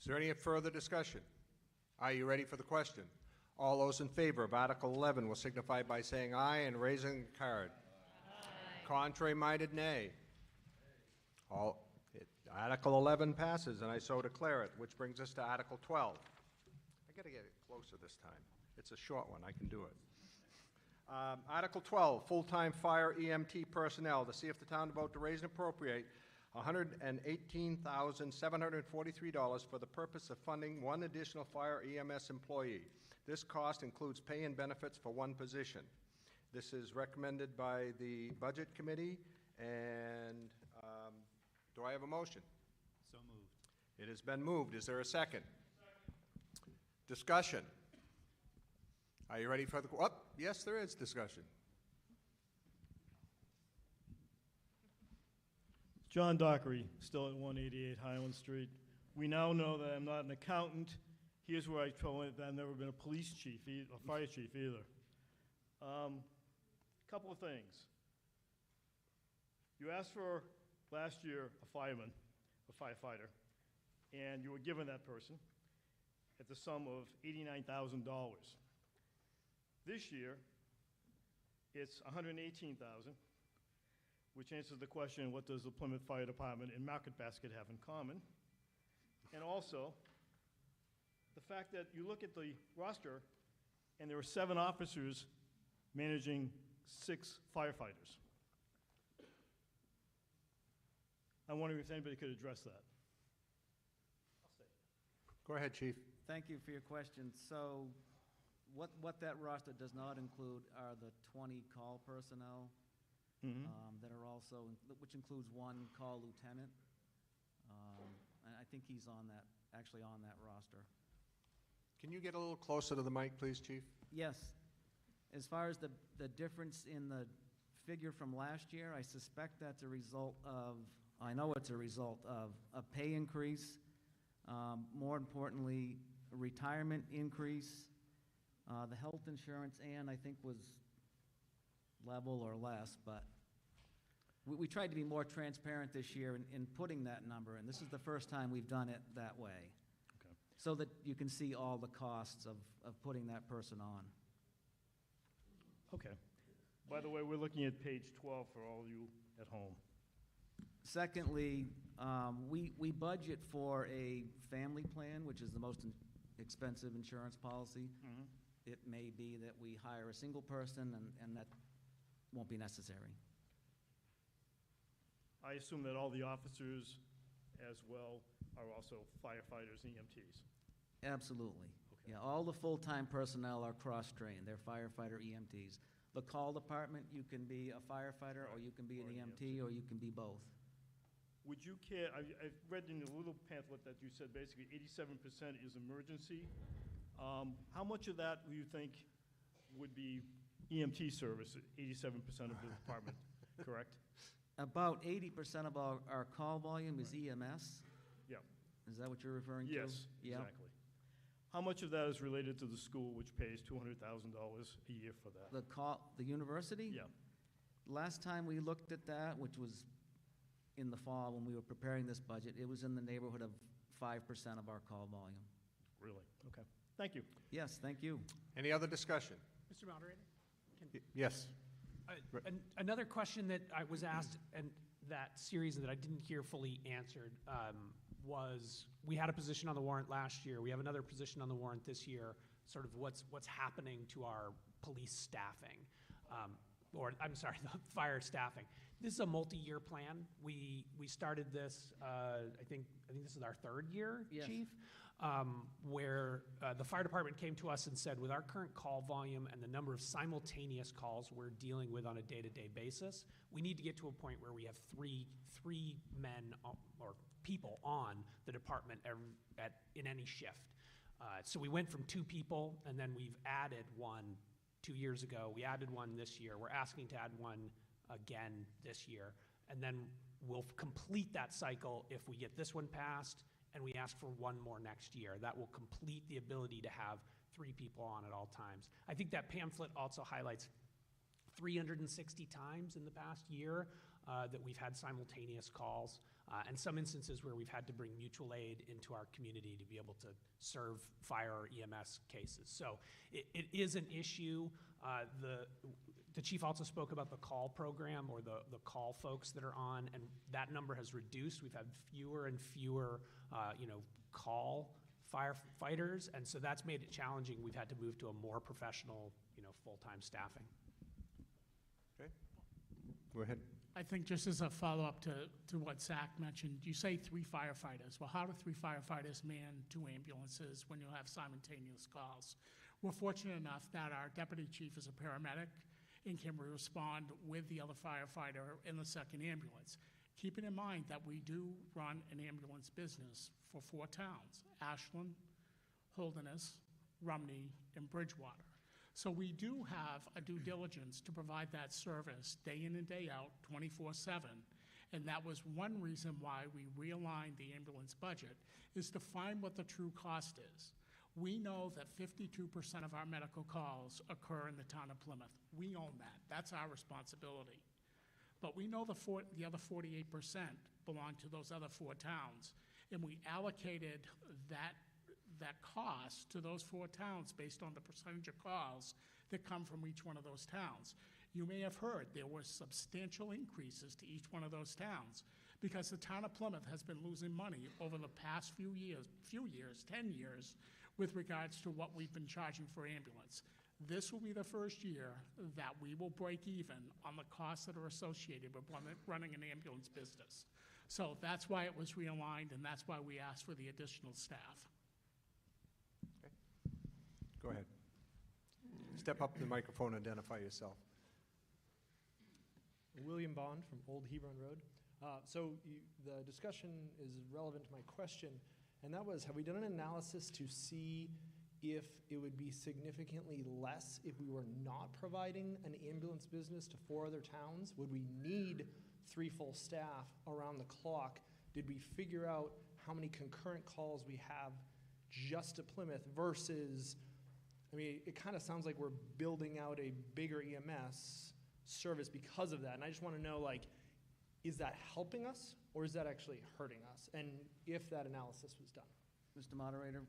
Is there any further discussion? Are you ready for the question? All those in favor of Article 11 will signify by saying aye and raising a card. Aye. Contrary-minded, nay. Article 11 passes, and I so declare it, which brings us to Article 12. I got to get it closer this time. It's a short one. I can do it. Article 12, full-time fire EMT personnel, to see if the town will vote to raise and appropriate $118,743 for the purpose of funding one additional fire EMS employee. This cost includes pay and benefits for one position. This is recommended by the Budget Committee, and do I have a motion? So moved. It has been moved. Is there a second? Discussion. Are you ready for the, yes, there is discussion. John Dockery, still at 188 Highland Street. We now know that I'm not an accountant. Here's where I told it that I've never been a police chief, a fire chief either. Couple of things. You asked for, last year, a fireman, a firefighter, and you were given that person at the sum of $89,000. This year, it's $118,000, which answers the question, what does the Plymouth Fire Department and Market Basket have in common? And also, the fact that you look at the roster, and there are 7 officers managing 6 firefighters. I'm wondering if anybody could address that. Go ahead, Chief. Thank you for your question. So what that roster does not include are the 20 call personnel that are also, which includes 1 call lieutenant. And I think he's on that, actually on that roster. Can you get a little closer to the mic, please, Chief? Yes. As far as the difference in the figure from last year. I suspect that's a result of, I know it's a result of a pay increase, more importantly, a retirement increase. The health insurance, Ann, I think was level or less, but we tried to be more transparent this year in putting that number, and this is the first time we've done it that way. Okay. So that you can see all the costs of putting that person on. Okay. By the way, we're looking at page 12 for all you at home. Secondly, we budget for a family plan, which is the most expensive insurance policy. Mhm. It may be that we hire a single person, and that won't be necessary. I assume that all the officers as well are also firefighters, EMTs. Absolutely. Okay. Yeah, all the full-time personnel are cross-trained. They're firefighter EMTs. The call department, you can be a firefighter, or you can be an Or an EMT, or you can be both. Would you care, I've read in the little pamphlet that you said basically 87% is emergency. How much of that do you think would be EMT service, 87% of the department, correct? About 80% of our call volume is EMS. Yeah. Is that what you're referring to? Yes, Yeah. exactly. How much of that is related to the school, which pays $200,000 a year for that? The university? Yeah. Last time we looked at that, which was in the fall when we were preparing this budget, it was in the neighborhood of 5% of our call volume. Really? Okay. Thank you. Yes, thank you. Any other discussion? Mr. Moderator? Yes. Another question that I was asked and that series that I didn't hear fully answered was, we had a position on the warrant last year. We have another position on the warrant this year, sort of what's happening to our police staffing, or I'm sorry, the fire staffing. This is a multi-year plan. We started this, I think this is our third year, Yes. Chief, where the fire department came to us and said, with our current call volume and the number of simultaneous calls we're dealing with on a day-to-day basis, we need to get to a point where we have three men or people on the department in any shift. So we went from 2 people, and then we've added 1 2 years ago. We added 1 this year. We're asking to add 1 again this year, and then we'll complete that cycle if we get this one passed, and we ask for 1 more next year. That will complete the ability to have 3 people on at all times. I think that pamphlet also highlights 360 times in the past year that we've had simultaneous calls, and some instances where we've had to bring mutual aid into our community to be able to serve fire or EMS cases. So it is an issue. The chief also spoke about the call program, or the call folks that are on, and that number has reduced. We've had fewer and fewer, call firefighters, and so that's made it challenging. We've had to move to a more professional, full-time staffing. Okay. Go ahead. I think just as a follow-up to what Zach mentioned, you say 3 firefighters. Well, how do 3 firefighters man 2 ambulances when you have simultaneous calls? We're fortunate enough that our deputy chief is a paramedic and can respond with the other firefighter in the second ambulance. Keeping in mind that we do run an ambulance business for 4 towns: Ashland, Holderness, Rumney, and Bridgewater. So we do have a due diligence to provide that service day in and day out, 24/7. And that was one reason why we realigned the ambulance budget, is to find what the true cost is. We know that 52% of our medical calls occur in the town of Plymouth. We own that. That's our responsibility. But we know the other 48% belong to those other 4 towns. And we allocated that cost to those 4 towns based on the percentage of calls that come from each one of those towns. You may have heard there were substantial increases to each one of those towns because the town of Plymouth has been losing money over the past few years, 10 years, with regards to what we've been charging for ambulance. This will be the first year that we will break even on the costs that are associated with running an ambulance business. So that's why it was realigned, and that's why we asked for the additional staff. Go ahead. Step up to the microphone and identify yourself. William Bond from Old Hebron Road. The discussion is relevant to my question, and that was, have we done an analysis to see if it would be significantly less if we were not providing an ambulance business to 4 other towns? Would we need 3 full staff around the clock? Did we figure out how many concurrent calls we have just to Plymouth versus, I mean, it kind of sounds like we're building out a bigger EMS service because of that. And I just want to know, like, is that helping us or is that actually hurting us? And if that analysis was done. Mr. Moderator,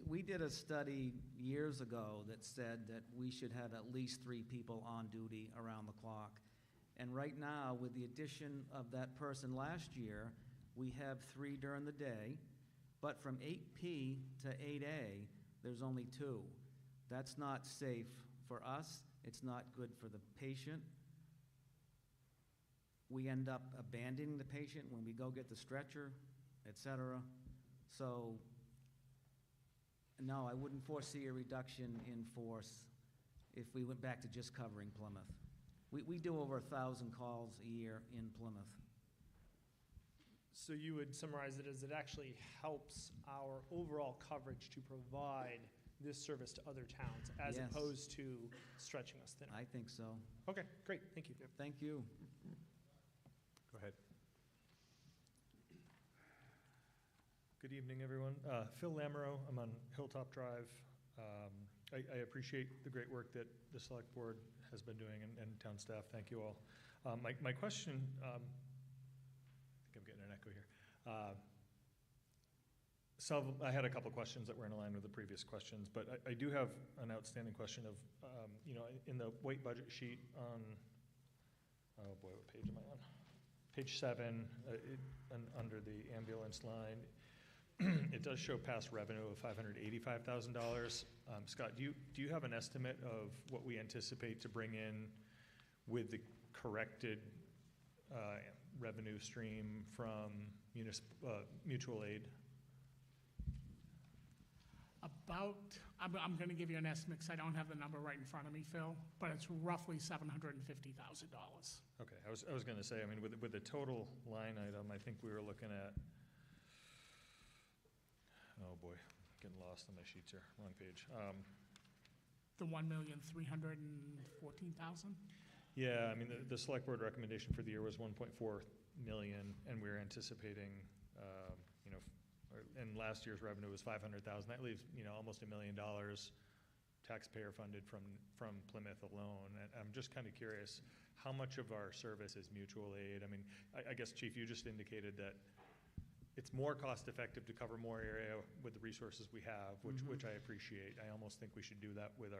we did a study years ago that said that we should have at least 3 people on duty around the clock. And right now, with the addition of that person last year, we have 3 during the day, but from 8P to 8A, there's only 2. That's not safe for us. It's not good for the patient. We end up abandoning the patient when we go get the stretcher, et cetera. So, no, I wouldn't foresee a reduction in force if we went back to just covering Plymouth. We do over 1,000 calls a year in Plymouth. So you would summarize it as it actually helps our overall coverage to provide this service to other towns as Yes. opposed to stretching us thinner. I think so. Okay, great, thank you. Thank you. Go ahead. Good evening, everyone. Phil Lamoureux, I'm on Hilltop Drive. I appreciate the great work that the Select Board has been doing and town staff. Thank you all. My question, I think I'm getting an echo here. I had a couple questions that were in line with the previous questions, but I do have an outstanding question of, in the white budget sheet on, oh boy, what page am I on? Page 7, under the ambulance line, it does show past revenue of $585,000. Scott, do you have an estimate of what we anticipate to bring in with the corrected revenue stream from mutual aid? I'm going to give you an estimate because I don't have the number right in front of me, Phil, but it's roughly $750,000. Okay, I was going to say, I mean, with the total line item, I think we were looking at, oh boy, getting lost on my sheets here, wrong page. The $1,314,000? Yeah, I mean, the select board recommendation for the year was 1.4 million, and we were anticipating, and last year's revenue was 500,000. That leaves, almost $1 million taxpayer funded from Plymouth alone. And I'm just kind of curious, how much of our service is mutual aid? I mean, I guess, Chief, you just indicated that it's more cost effective to cover more area with the resources we have, which I appreciate. I almost think we should do that with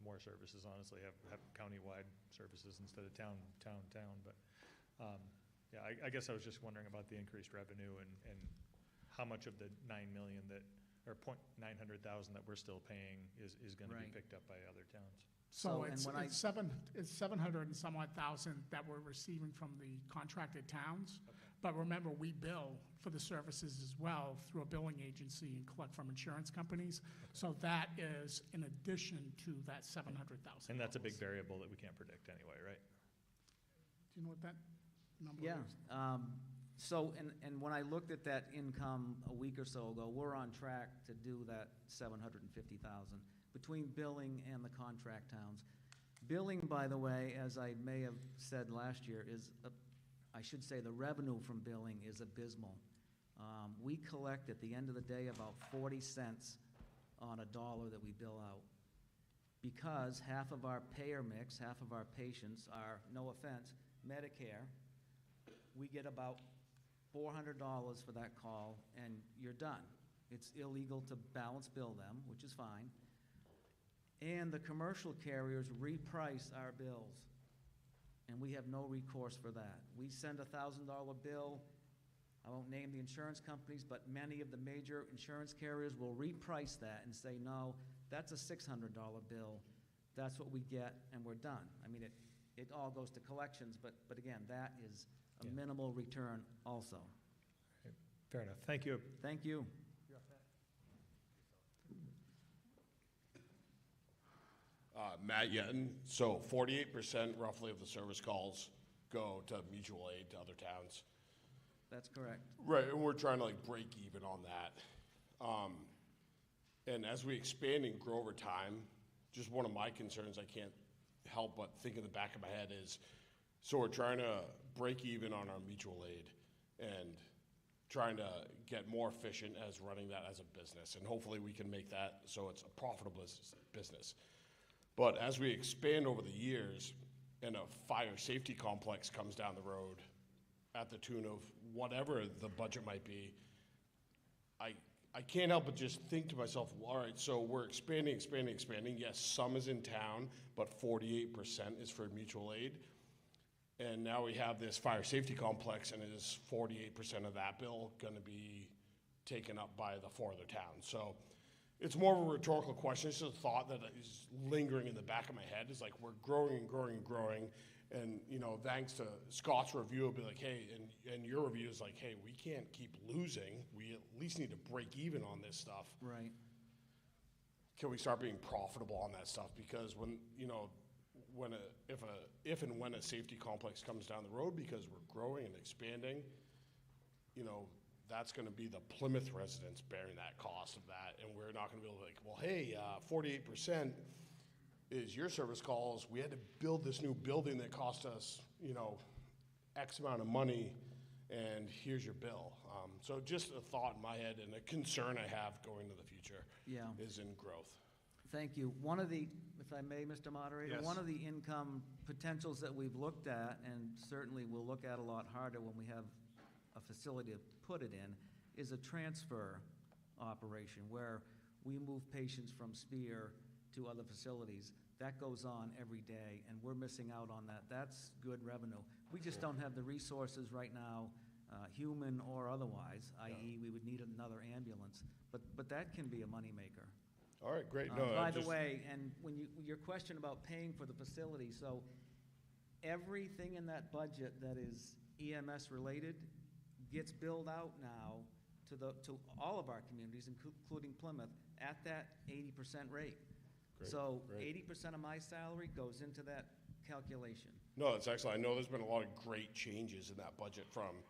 more services, honestly, have county-wide services instead of town. But yeah, I guess I was just wondering about the increased revenue and how much of the $9 million or $900,000 that we're still paying is going to be picked up by other towns. So it's 700 and some odd thousand that we're receiving from the contracted towns. Okay. But remember, we bill for the services as well through a billing agency and collect from insurance companies. Okay. So that is in addition to that $700,000. And that's a big variable that we can't predict anyway, right? Do you know what that number is? Yeah. So, and when I looked at that income a week or so ago, we're on track to do that $750,000 between billing and the contract towns. Billing, by the way, as I may have said last year, I should say the revenue from billing is abysmal. We collect at the end of the day about 40 cents on a dollar that we bill out. Because half of our payer mix, half of our patients are, no offense, Medicare, we get about $400 for that call, and you're done. It's illegal to balance bill them, which is fine. And the commercial carriers reprice our bills, and we have no recourse for that. We send a $1,000 bill. I won't name the insurance companies, but many of the major insurance carriers will reprice that and say, no, that's a $600 bill. That's what we get, and we're done. I mean, it all goes to collections, but again, that is a minimal return also. Okay. Fair enough. Thank you. Thank you. Matt Yetton. So 48% roughly of the service calls go to mutual aid to other towns. That's correct. Right, and we're trying to break even on that. And as we expand and grow over time, just one of my concerns I can't help but think in the back of my head is, so we're trying to break even on our mutual aid and trying to get more efficient as running that as a business. And hopefully we can make that so it's a profitable business. But as we expand over the years and a fire safety complex comes down the road at the tune of whatever the budget might be, I can't help but just think to myself, well, all right, so we're expanding. Yes, some is in town, but 48% is for mutual aid. And now we have this fire safety complex, and is 48% of that bill going to be taken up by the 4 other towns? So it's more of a rhetorical question. It's just a thought that is lingering in the back of my head. It's like we're growing and growing and growing. And, you know, thanks to Scott's review, it'll be like, hey, and your review is like, hey, we can't keep losing. We at least need to break even on this stuff. Right. Can we start being profitable on that stuff? Because when, you know, if and when a safety complex comes down the road, because we're growing and expanding, you know, that's going to be the Plymouth residents bearing that cost of that. And we're not going to be able to like, well, hey, 48% is your service calls. We had to build this new building that cost us, you know, X amount of money, and here's your bill. So just a thought in my head and a concern I have going to the future is in growth. Thank you. One of the, if I may, Mr. Moderator, Yes. one of the income potentials that we've looked at, and certainly we'll look at a lot harder when we have a facility to put it in, is a transfer operation where we move patients from Spear to other facilities. That goes on every day, and we're missing out on that. That's good revenue. We just don't have the resources right now, human or otherwise, i.e. we would need another ambulance. But that can be a moneymaker. All right, great. No, By the way, and when your question about paying for the facility, so everything in that budget that is EMS related gets billed out now to all of our communities, including Plymouth, at that 80% rate. Great, So great. 80% of my salary goes into that calculation. No, that's excellent. I know there's been a lot of great changes in that budget from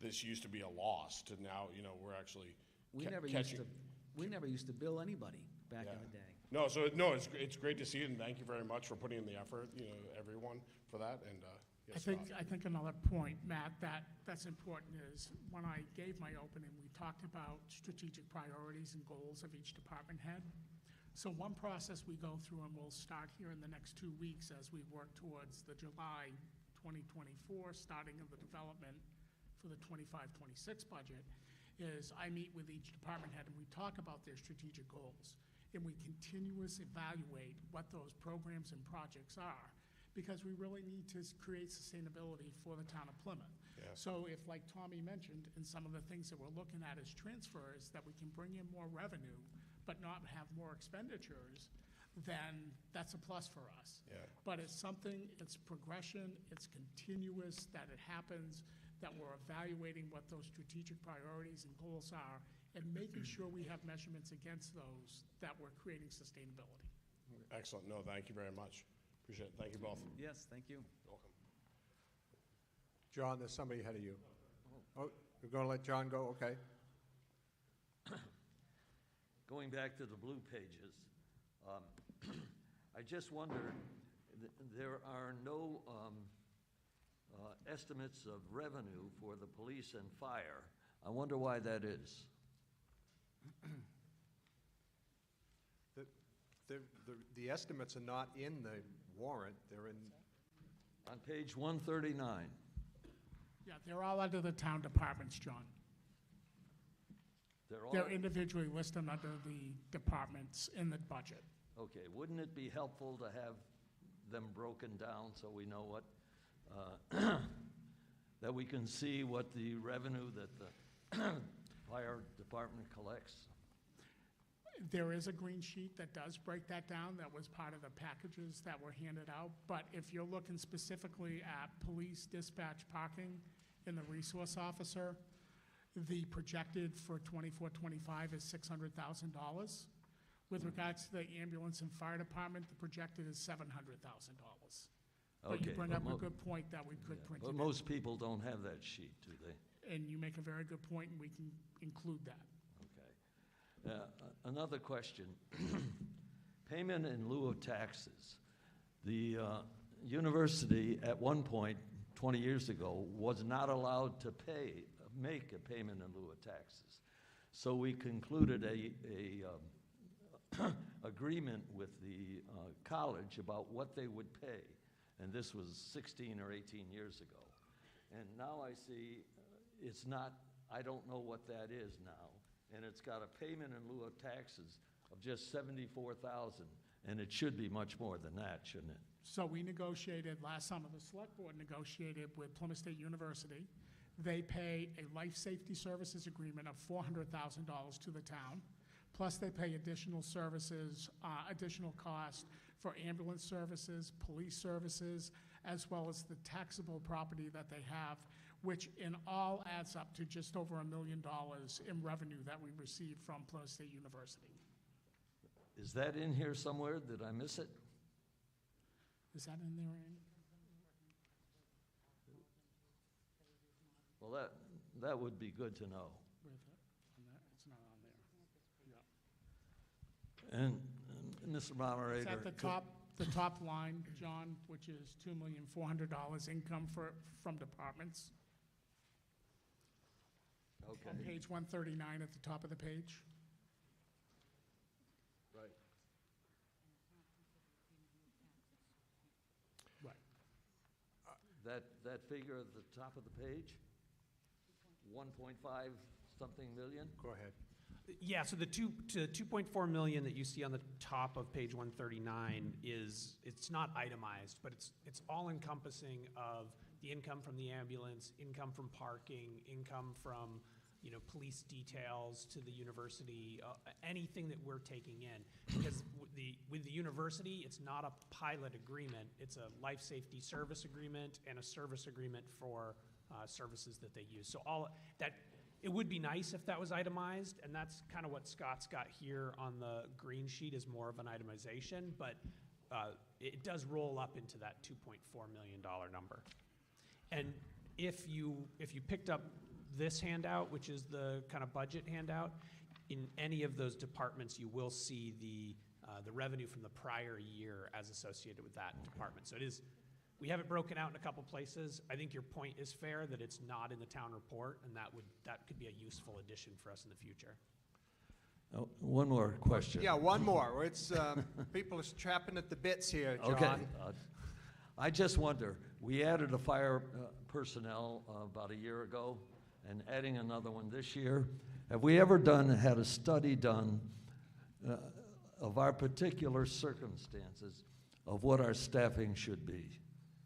this used to be a loss to now, you know, we're actually We never used to bill anybody back in the day. No, it's great to see it, and thank you very much for putting in the effort, you know, everyone for that. And yes, I think another point, Matt, that's important is when I gave my opening, we talked about strategic priorities and goals of each department head. So one process we go through, and we'll start here in the next 2 weeks as we work towards the July 2024 starting of the development for the 25-26 budget, is I meet with each department head and we talk about their strategic goals. And we continuously evaluate what those programs and projects are, because we really need to create sustainability for the town of Plymouth. Yeah. So if, like Tommy mentioned, and some of the things that we're looking at as transfers, that we can bring in more revenue but not have more expenditures, then that's a plus for us. Yeah. But it's something, it's progression, it's continuous, that it happens, that we're evaluating what those strategic priorities and goals are, and making sure we have measurements against those, that we're creating sustainability. excellent. No, thank you very much. Appreciate it. Thank you both. Yes, thank you. Welcome. John, there's somebody ahead of you. Oh, you're going to let John go? Okay. Going back to the blue pages, I just wondered, there are no estimates of revenue for the police and fire. I wonder why that is. The estimates are not in the warrant, they're in. On page 139. Yeah, they're all under the town departments, John. They're individually listed under the departments in the budget. Okay, wouldn't it be helpful to have them broken down so we know what, that we can see what the revenue that the fire department collects? There is a green sheet that does break that down. That was part of the packages that were handed out. But if you're looking specifically at police dispatch parking and the resource officer, the projected for 24-25 is $600,000. With regards to the ambulance and fire department, the projected is $700,000. But you bring up a good point that we could print it. But most people don't have that sheet, do they? And you make a very good point, and we can include that. Okay. another question. Payment in lieu of taxes. The university at one point, 20 years ago, was not allowed to make a payment in lieu of taxes. So we concluded a agreement with the college about what they would pay. And this was 16 or 18 years ago. And now I see it's not, I don't know what that is now. And it's got a payment in lieu of taxes of just $74,000. And it should be much more than that, shouldn't it? So we negotiated, last summer, the select board negotiated with Plymouth State University. They pay a life safety services agreement of $400,000 to the town. Plus they pay additional services, additional cost for ambulance services, police services, as well as the taxable property that they have, which in all adds up to just over $1 million in revenue that we receive from Plymouth State University. Is that in here somewhere? Did I miss it? Is that in there, Andy? Well, that would be good to know. It's not on there. And Mr. Moderator. It's at the top line, John, which is $2,400,000 income from departments. Okay. On page 139 at the top of the page. Right. Right. That figure at the top of the page, 1.5 something million? Go ahead. Yeah, so the 2.4 million that you see on the top of page 139 it's not itemized, but it's all encompassing of the income from the ambulance, income from parking, income from police details to the university, anything that we're taking in. Because with the university, it's not a pilot agreement, it's a life safety service agreement and a service agreement for services that they use. So all that. It would be nice if that was itemized, and that's kind of what Scott's got here on the green sheet is more of an itemization, but it does roll up into that $2.4 million number. And if you picked up this handout, which is the kind of budget handout, in any of those departments you will see the revenue from the prior year as associated with that department. So it is. We have it broken out in a couple places. I think your point is fair that it's not in the town report, and that could be a useful addition for us in the future. Oh, one more question. Yeah, one more. It's people are trapping at the bits here, John. Okay. I just wonder, we added a fire personnel about a year ago and adding another one this year. Have we ever had a study done of our particular circumstances of what our staffing should be?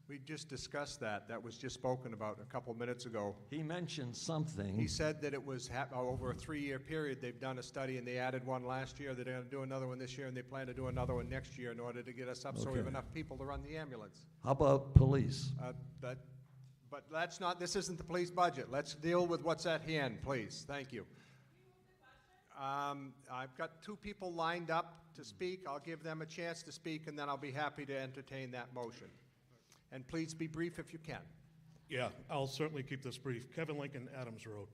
We just discussed that. That was just spoken about a couple minutes ago. He mentioned something. He said that it was over a 3-year period. They've done a study, and they added one last year. They're going to do another one this year, and they plan to do another one next year in order to get us up so we have enough people to run the ambulance. How about police? But that's not. This isn't the police budget. Let's deal with what's at hand, please. Thank you. I've got 2 people lined up to speak. I'll give them a chance to speak, and then I'll be happy to entertain that motion. And please be brief if you can. Yeah, I'll certainly keep this brief. Kevin Lincoln, Adams Road.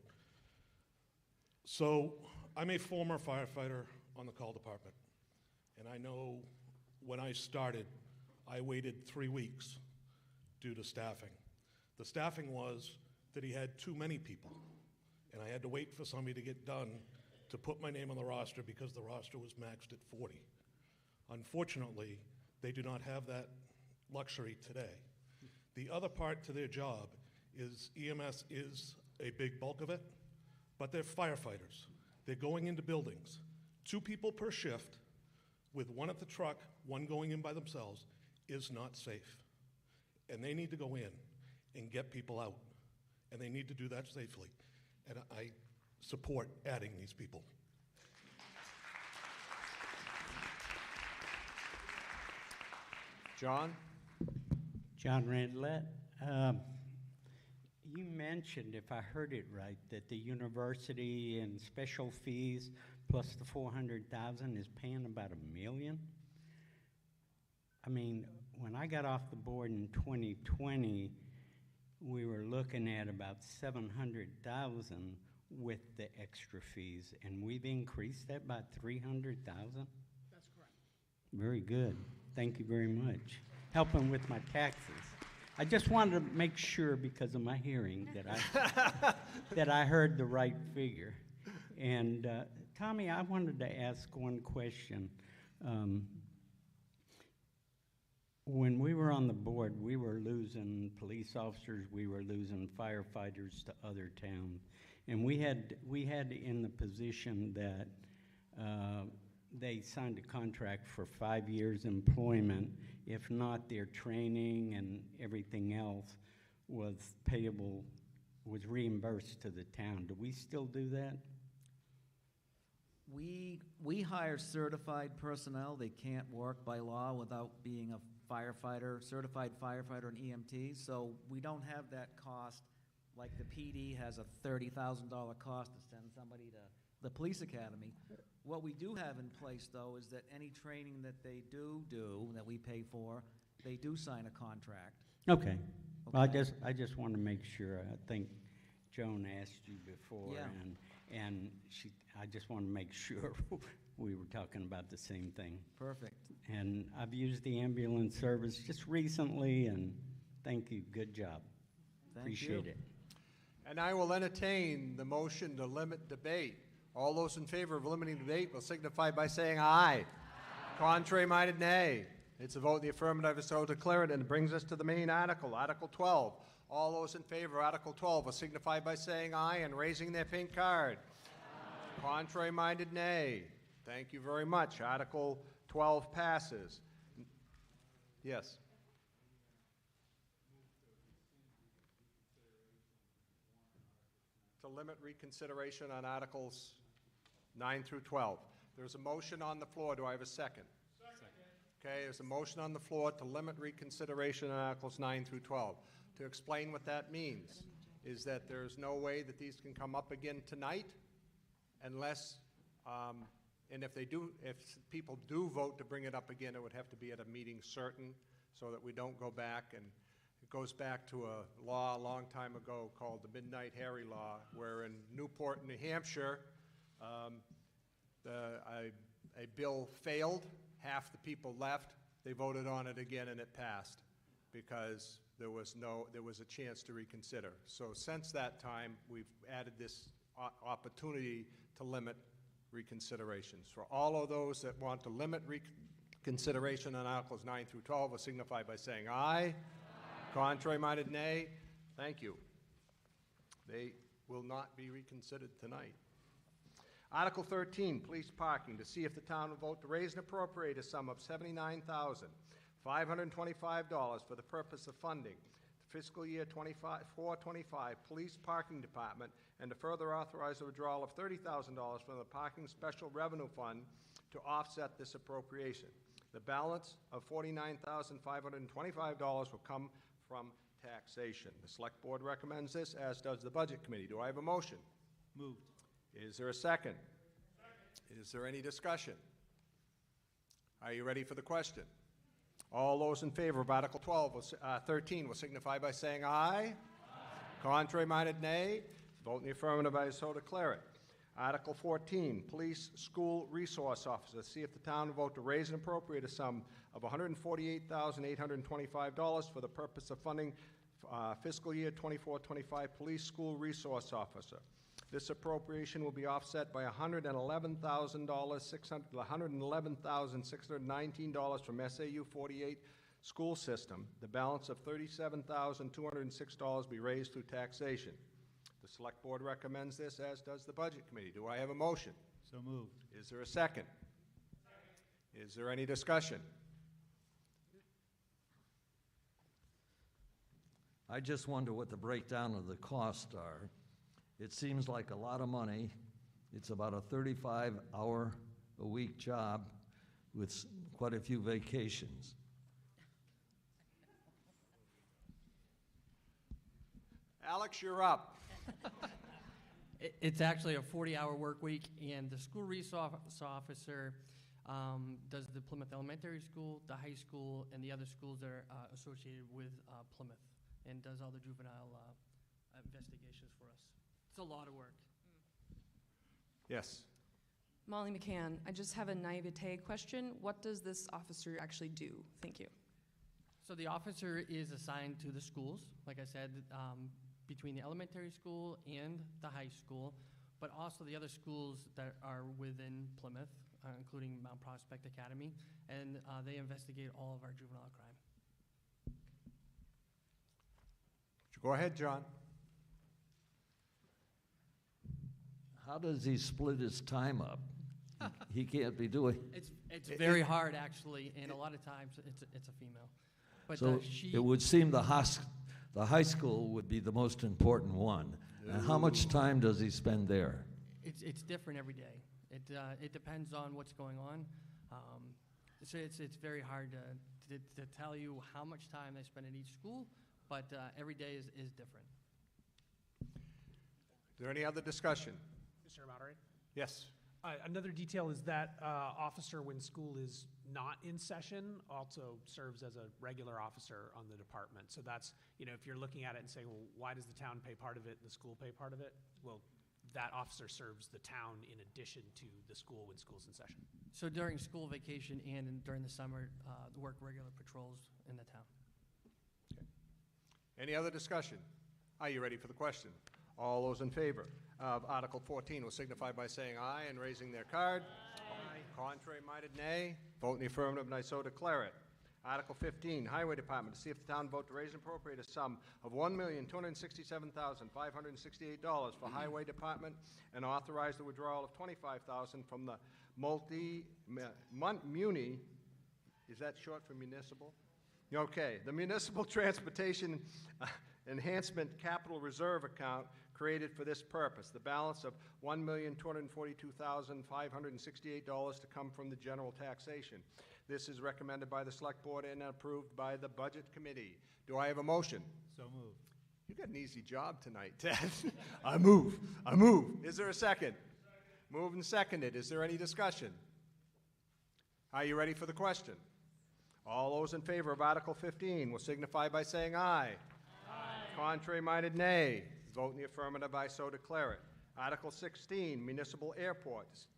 So I'm a former firefighter on the call department, and I know when I started, I waited 3 weeks due to staffing. The staffing was that he had too many people, and I had to wait for somebody to get done to put my name on the roster because the roster was maxed at 40. Unfortunately, they do not have that luxury today. The other part to their job is EMS is a big bulk of it, but they're firefighters. They're going into buildings, 2 people per shift, with 1 at the truck, 1 going in by themselves, is not safe. And they need to go in and get people out, and they need to do that safely. And I support adding these people. John? John Randlett. You mentioned, if I heard it right, that the university and special fees plus the $400,000 is paying about $1 million. I mean, when I got off the board in 2020, we were looking at about $700,000 with the extra fees, and we've increased that by 300,000? That's correct. Very good. Thank you very much. Helping with my taxes. I just wanted to make sure, because of my hearing, that I heard the right figure. And Tommy, I wanted to ask one question. When we were on the board, we were losing police officers, we were losing firefighters to other towns. And we had in the position that they signed a contract for 5 years employment. If not, their training and everything else was payable, was reimbursed to the town. Do we still do that? We hire certified personnel. They can't work by law without being a firefighter, certified firefighter and EMT, so we don't have that cost like the PD has a $30,000 cost to send somebody to the police academy. What we do have in place, though, is that any training that they do, that we pay for, they do sign a contract. Okay. Well, I just want to make sure. I think Joan asked you before, Yeah. and I just want to make sure we were talking about the same thing. Perfect. And I've used the ambulance service just recently, and thank you. Good job. Appreciate it. And I will entertain the motion to limit debate. All those in favor of limiting debate will signify by saying aye. Contrary-minded, nay. It's a vote in the affirmative, so declare it, and it brings us to the main article, Article 12. All those in favor of Article 12 will signify by saying aye and raising their pink card. Contrary-minded, nay. Thank you very much. Article 12 passes. Yes. To limit reconsideration on Articles 9 through 12. There's a motion on the floor. Do I have a second? Second. Okay, there's a motion on the floor to limit reconsideration on Articles 9 through 12. To explain what that means is that there's no way that these can come up again tonight unless, and if people do vote to bring it up again, it would have to be at a meeting certain so that we don't go back. And it goes back to a law a long time ago called the Midnight Harry Law, where in Newport, New Hampshire, a bill failed, half the people left, they voted on it again and it passed because there was a chance to reconsider. So since that time, we've added this opportunity to limit reconsiderations. For all of those that want to limit reconsideration on Articles 9 through 12 will signify by saying aye. Contrary-minded, nay. Thank you. They will not be reconsidered tonight. Article 13, police parking, to see if the town will vote to raise and appropriate a sum of $79,525 for the purpose of funding the fiscal year 425 police parking department, and to further authorize the withdrawal of $30,000 from the parking special revenue fund to offset this appropriation. The balance of $49,525 will come from taxation. The Select Board recommends this, as does the Budget Committee. Do I have a motion? Moved. Is there a second? Second. Is there any discussion? Are you ready for the question? All those in favor of Article 13 will signify by saying aye. Aye. Contrary-minded, nay. Vote in the affirmative, I so declare it. Article 14, Police School Resource Officer. See if the town will vote to raise and appropriate a sum of $148,825 for the purpose of funding fiscal year 24-25 Police School Resource Officer. This appropriation will be offset by $111,619 from SAU 48 school system. The balance of $37,206 be raised through taxation. The Select Board recommends this, as does the Budget Committee. Do I have a motion? So moved. Is there a second? Second. Is there any discussion? I just wonder what the breakdown of the costs are. It seems like a lot of money. It's about a 35-hour-a-week job with quite a few vacations. Alex, you're up. It's actually a 40-hour work week, and the school resource officer does the Plymouth Elementary School, the high school, and the other schools that are associated with Plymouth, and does all the juvenile investigations for us. It's a lot of work. Yes. Molly McCann, I just have a naivete question. What does this officer actually do? Thank you. So the officer is assigned to the schools, like I said, between the elementary school and the high school, but also the other schools that are within Plymouth, including Mount Prospect Academy, and they investigate all of our juvenile crime. Go ahead, John. How does he split his time up? He can't be doing. It's very hard, actually, and a lot of times it's a female. But So she, it would seem the high school would be the most important one. And how much time does he spend there? it's different every day. It depends on what's going on. So it's very hard to tell you how much time they spend in each school, but every day is different. Is there any other discussion? Mr. Moderator? Yes. Another detail is that officer, when school is not in session, also serves as a regular officer on the department. So that's, if you're looking at it and saying, well, why does the town pay part of it and the school pay part of it? Well, that officer serves the town in addition to the school when school's in session. So during school vacation and during the summer, work regular patrols in the town. Okay. Any other discussion? Are you ready for the question? All those in favor of Article 14 will signify by saying aye and raising their card. Aye. Contrary-minded, nay. Vote in the affirmative, and I so declare it. Article 15, Highway Department, to see if the town vote to raise and appropriate a sum of $1,267,568 for Highway Department and authorize the withdrawal of $25,000 from the muni, is that short for municipal? Okay, the Municipal Transportation Enhancement Capital Reserve Account created for this purpose. The balance of $1,242,568 to come from the general taxation. This is recommended by the Select Board and approved by the Budget Committee. Do I have a motion? So moved. You got an easy job tonight, Ted. I move. Is there a second? Moved and seconded. Is there any discussion? Are you ready for the question? All those in favor of Article 15 will signify by saying aye. Aye. Contrary-minded, nay. Vote in the affirmative, I so declare it. Article 16, Municipal Airports.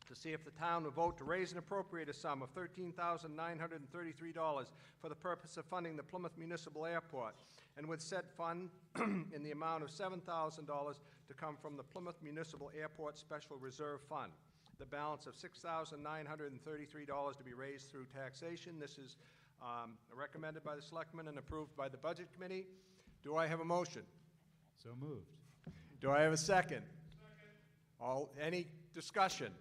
To see if the town will vote to raise and appropriate a sum of $13,933 for the purpose of funding the Plymouth Municipal Airport, and with said fund in the amount of $7,000 to come from the Plymouth Municipal Airport Special Reserve Fund. The balance of $6,933 to be raised through taxation. This is recommended by the Selectmen and approved by the Budget Committee. Do I have a motion? So moved. Do I have a second? Any discussion?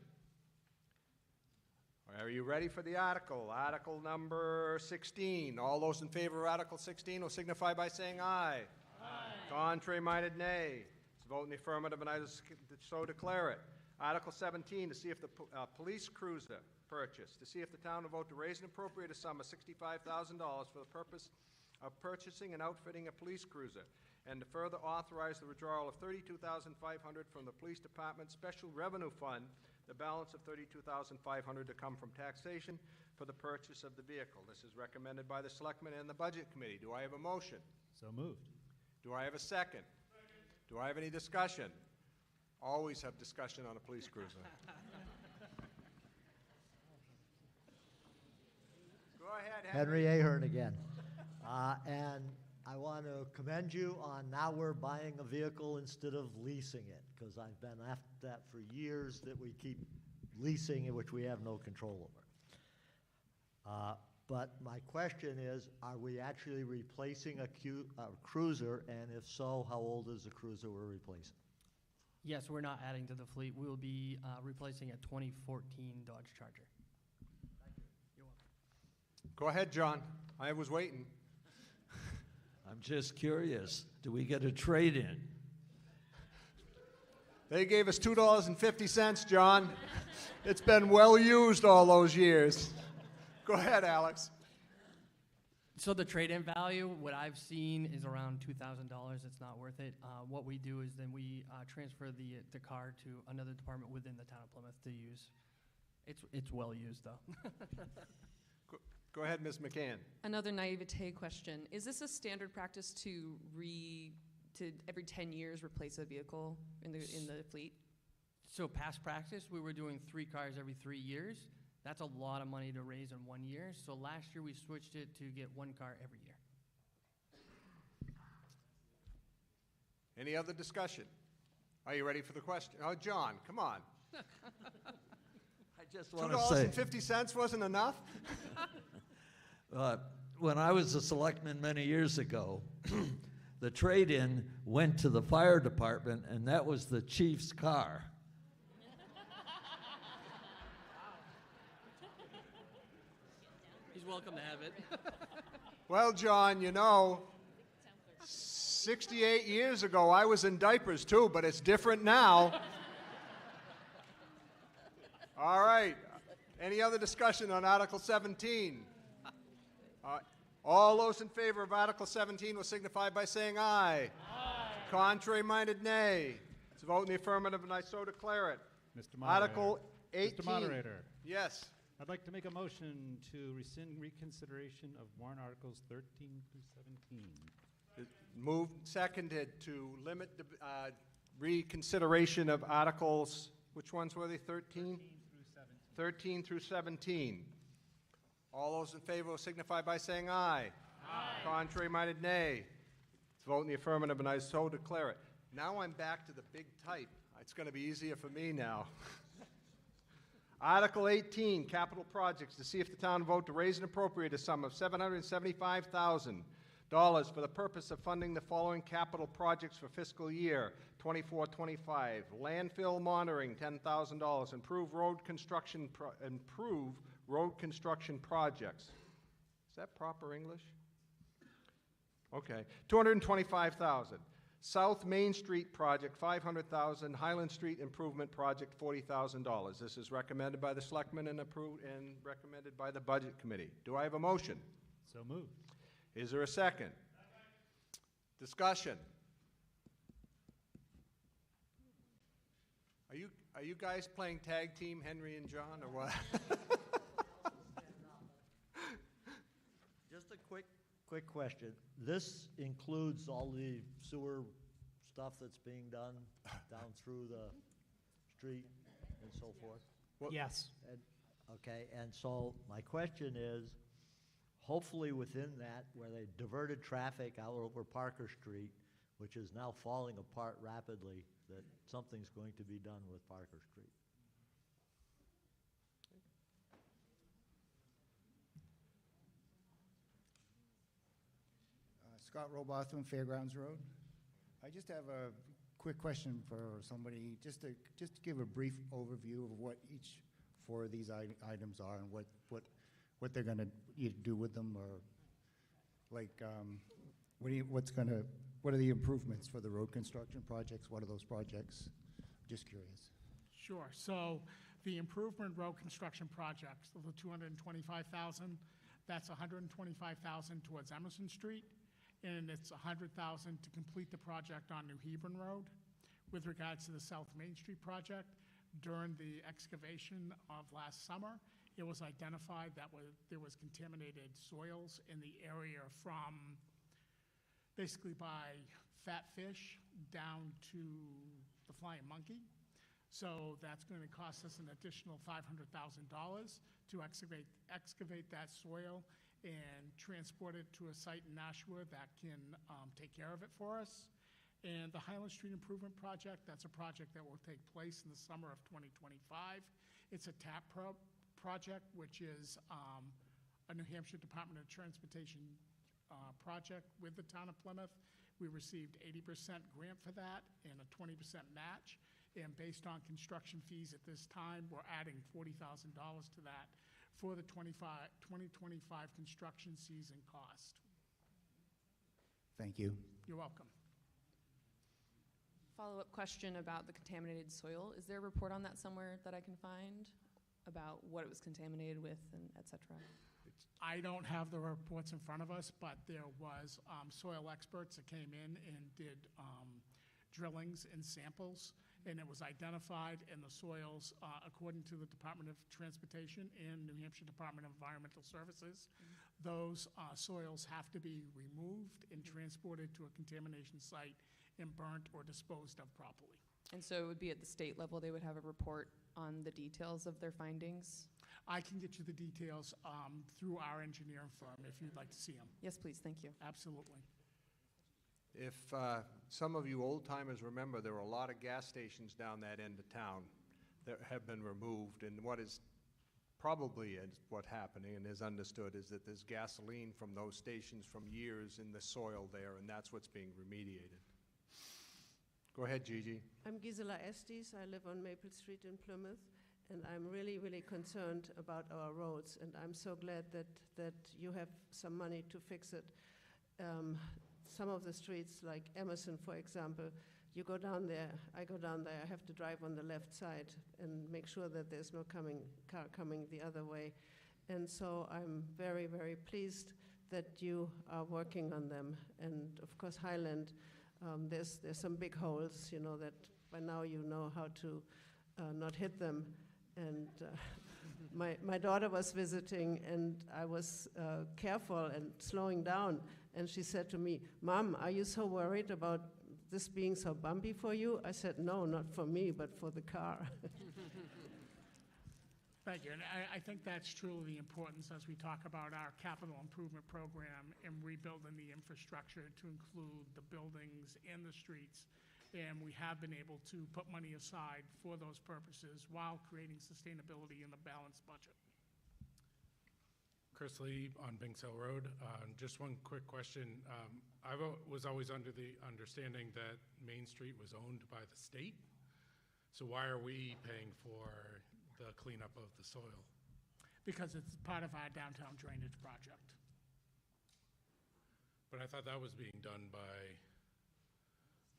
Are you ready for the article? Article number 16. All those in favor of Article 16 will signify by saying aye. Aye. Contrary-minded, nay. Let's vote in the affirmative, and I so declare it. Article 17, to see if the police cruiser purchase, to see if the town will vote to raise and appropriate a sum of $65,000 for the purpose of purchasing and outfitting a police cruiser, and to further authorize the withdrawal of $32,500 from the Police Department Special Revenue Fund, the balance of $32,500 to come from taxation for the purchase of the vehicle. This is recommended by the Selectmen and the Budget Committee. Do I have a motion? So moved. Do I have a second? Do I have any discussion? Always have discussion on a police cruiser. Go ahead, Henry Ahern again. And I want to commend you on now we're buying a vehicle instead of leasing it, because I've been after that for years, that we keep leasing it, which we have no control over. But my question is, are we actually replacing a cruiser, and if so, how old is the cruiser we're replacing? Yes, we're not adding to the fleet. We will be replacing a 2014 Dodge Charger. Thank you. You're welcome. Go ahead, John. I was waiting. I'm just curious, do we get a trade-in? They gave us $2.50, John. It's been well used all those years. Go ahead, Alex. So the trade-in value, what I've seen is around $2,000. It's not worth it. What we do is then we transfer the car to another department within the town of Plymouth to use. It's well used, though. Go ahead, Ms. McCann. Another naivete question. Is this a standard practice to every 10 years replace a vehicle in the fleet? So past practice, we were doing 3 cars every 3 years. That's a lot of money to raise in 1 year. So last year, we switched it to get 1 car every year. Any other discussion? Are you ready for the question? Oh, John, come on. I just want to say, $2.50 wasn't enough? when I was a selectman many years ago, the trade-in went to the fire department, and that was the chief's car. He's welcome to have it. Well, John, you know, 68 years ago, I was in diapers too, but it's different now. All right. Any other discussion on Article 17? All those in favor of Article 17 will signify by saying aye. Aye. Contrary-minded, nay. It's a vote in the affirmative, and I so declare it. Mr. Moderator. Article 18. Mr. Moderator. Yes. I'd like to make a motion to rescind reconsideration of warrant articles 13 through 17. Moved, seconded to limit the reconsideration of articles, which ones were they, 13? 13 through 17. All those in favor will signify by saying aye. Aye. Contrary-minded, nay. It's a vote in the affirmative, and I so declare it. Now I'm back to the big type. It's going to be easier for me now. Article 18, capital projects, to see if the town vote to raise and appropriate a sum of $775,000 for the purpose of funding the following capital projects for fiscal year 24-25. Landfill monitoring, $10,000. Improve road construction projects. Is that proper English? Okay. $225,000. South Main Street project, $500,000. Highland Street improvement project, $40,000. This is recommended by the selectmen and approved and recommended by the budget committee. Do I have a motion? So moved. Is there a second? Discussion. Are you guys playing tag team, Henry and John, or what? Just a quick question. This includes all the sewer stuff that's being done down through the street and so forth? Yes. Okay, and so my question is, hopefully within that, where they diverted traffic out over Parker Street, which is now falling apart rapidly, that something's going to be done with Parker Street. Scott Robotham, Fairgrounds Road. I just have a quick question for somebody, just to give a brief overview of what each 4 of these items are and what they're going to either do with them, or like what are the improvements for the road construction projects? What are those projects? Just curious. Sure. So the improvement road construction projects, the $225,000, that's $125,000 towards Emerson Street, and it's $100,000 to complete the project on New Hebron Road. With regards to the South Main Street project, during the excavation of last summer, it was identified that there was contaminated soils in the area from basically by Fat Fish down to the Flying Monkey. So that's going to cost us an additional $500,000 to excavate that soil and transport it to a site in Nashua that can take care of it for us. And the Highland Street Improvement Project, that's a project that will take place in the summer of 2025. It's a TAP project, which is a New Hampshire Department of Transportation project with the town of Plymouth. We received 80% grant for that and a 20% match. And based on construction fees at this time, we're adding $40,000 to that for the 2025 construction season cost. Thank you. You're welcome. Follow-up question about the contaminated soil. Is there a report on that somewhere that I can find about what it was contaminated with, and et cetera? I don't have the reports in front of us, but there was soil experts that came in and did drillings and samples, and it was identified in the soils, according to the Department of Transportation and New Hampshire Department of Environmental Services. Those soils have to be removed and transported to a contamination site and burnt or disposed of properly. And so it would be at the state level, they would have a report on the details of their findings? I can get you the details through our engineering firm if you'd like to see them. Yes, please, thank you. Absolutely. If some of you old-timers remember, there were a lot of gas stations down that end of town that have been removed, and what is probably is what happening and is understood is that there's gasoline from those stations from years in the soil there, and that's what's being remediated. Go ahead, Gigi. I'm Gisela Estes. I live on Maple Street in Plymouth, and I'm really, really concerned about our roads, and I'm so glad that you have some money to fix it. Some of the streets, like Emerson, for example, you go down there, I go down there, I have to drive on the left side and make sure that there's no car coming the other way. And so I'm very, very pleased that you are working on them. And of course, Highland, there's some big holes, you know, that by now you know how to not hit them. And my daughter was visiting, and I was careful and slowing down. And she said to me, "Mom, are you so worried about this being so bumpy for you?" I said, "No, not for me, but for the car." Thank you. And I think that's truly the importance as we talk about our capital improvement program and rebuilding the infrastructure to include the buildings and the streets. And we have been able to put money aside for those purposes while creating sustainability in the balanced budget. Chris Lee on Binks Hill Road. Just one quick question. I was always under the understanding that Main Street was owned by the state. So why are we paying for the cleanup of the soil? Because it's part of our downtown drainage project. But I thought that was being done by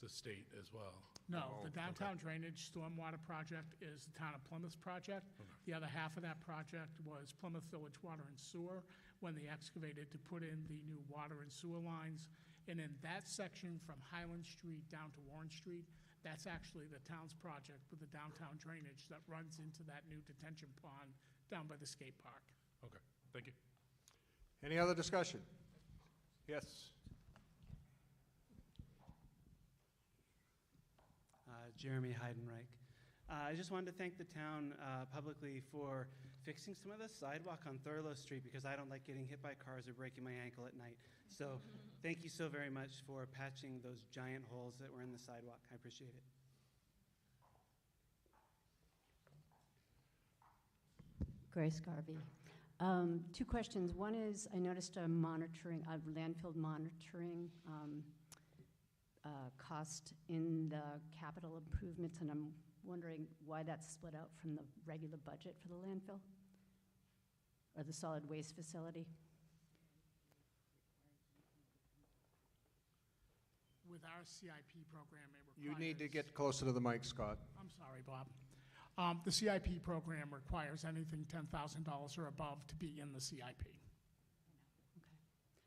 the state as well. No, the downtown drainage stormwater project is the town of Plymouth's project. The other half of that project was Plymouth Village Water and Sewer, when they excavated to put in the new water and sewer lines. And in that section from Highland Street down to Warren Street, that's actually the town's project with the downtown drainage that runs into that new detention pond down by the skate park. Okay, thank you. Any other discussion? Yes. Jeremy Heidenreich. I just wanted to thank the town publicly for fixing some of the sidewalk on Thurlow Street, because I don't like getting hit by cars or breaking my ankle at night. So thank you so very much for patching those giant holes that were in the sidewalk. I appreciate it. Grace Garvey. Two questions. One is, I noticed a landfill monitoring cost in the capital improvements, and I'm wondering why that's split out from the regular budget for the landfill or the solid waste facility. With our CIP program, it You requires... need to get closer to the mic, Scott. I'm sorry, Bob. The CIP program requires anything $10,000 or above to be in the CIP. Okay.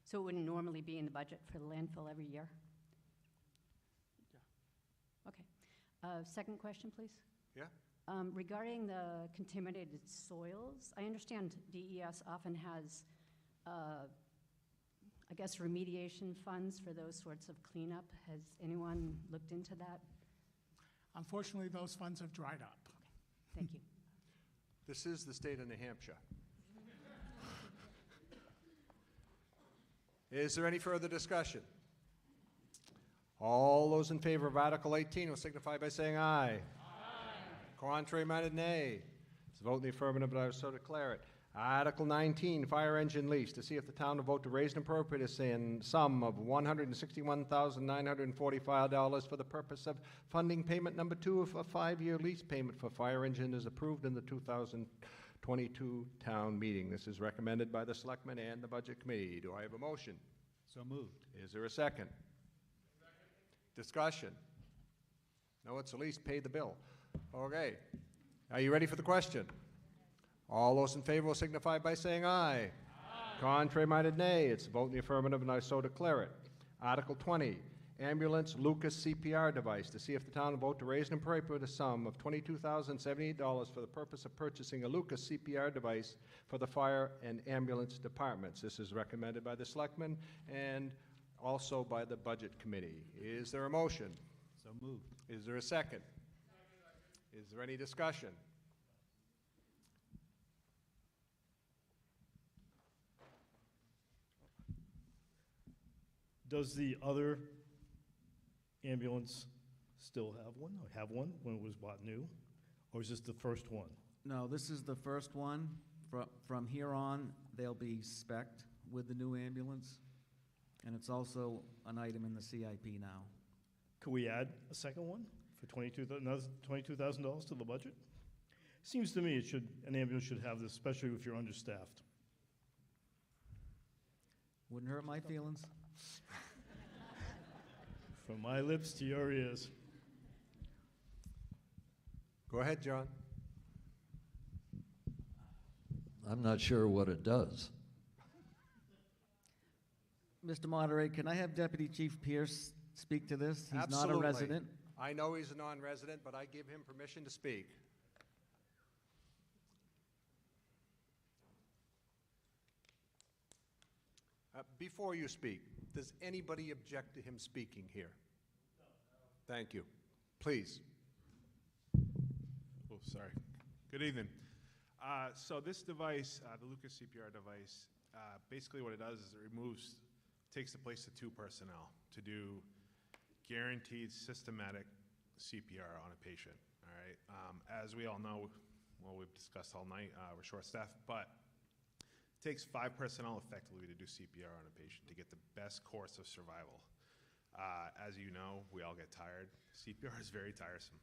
So it wouldn't normally be in the budget for the landfill every year? Okay. Second question, please. Yeah. Regarding the contaminated soils, I understand DES often has, I guess, remediation funds for those sorts of cleanup. Has anyone looked into that? Unfortunately, those funds have dried up. Thank you. This is the state of New Hampshire. Is there any further discussion? All those in favor of Article 18 will signify by saying aye. Aye. Contrary minded, nay. It's a vote in the affirmative, but I so declare it. Article 19, fire engine lease, to see if the town will vote to raise and appropriate a sum of $161,945 for the purpose of funding payment number 2 of a 5-year lease payment for fire engine as approved in the 2022 town meeting. This is recommended by the Selectmen and the Budget Committee. Do I have a motion? So moved. Is there a second? Discussion? No, it's a lease, pay the bill. Okay. Are you ready for the question? All those in favor will signify by saying aye. Aye. Contrary minded, nay. It's a vote in the affirmative, and I so declare it. Article 20, ambulance Lucas CPR device, to see if the town will vote to raise and appropriate a sum of $22,078 for the purpose of purchasing a Lucas CPR device for the fire and ambulance departments. This is recommended by the Selectmen and also by the Budget Committee. Is there a motion? So moved. Is there a second? Is there any discussion? Does the other ambulance still have one, or have one when it was bought new? Or is this the first one? No, this is the first one. From here on, they'll be spec'd with the new ambulance, and it's also an item in the CIP now. Could we add a second one for another $22,000 to the budget? Seems to me an ambulance should have this, especially if you're understaffed. Wouldn't hurt my feelings. From my lips to your ears. Go ahead, John. I'm not sure what it does. Mr. Moderator, can I have Deputy Chief Pierce speak to this? He's not a Absolutely. resident. I know he's a non-resident, but I give him permission to speak. Before you speak, does anybody object to him speaking here? No. Thank you. Please. Oh, sorry. Good evening. So this device, the Lucas CPR device, basically what it does is it takes the place of 2 personnel to do guaranteed systematic CPR on a patient, all right? As we all know, well, we've discussed all night, we're short-staffed, but it takes 5 personnel effectively to do CPR on a patient to get the best course of survival. As you know, we all get tired. CPR is very tiresome.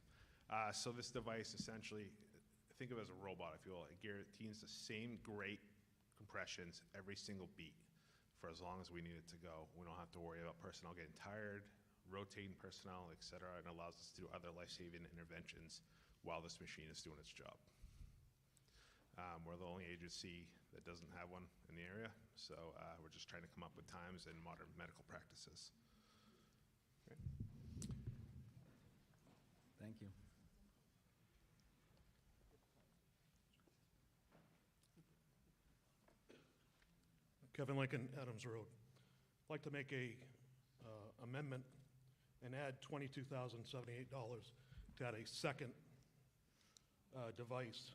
So this device essentially, think of it as a robot, if you will. It guarantees the same great compressions every single beat for as long as we need it to go. We don't have to worry about personnel getting tired, rotating personnel, et cetera, and allows us to do other life-saving interventions while this machine is doing its job. We're the only agency that doesn't have one in the area, so we're just trying to come up with times and modern medical practices. Okay. Thank you. Kevin Lincoln, Adams Road. I'd like to make a amendment and add $22,078 to add a second device,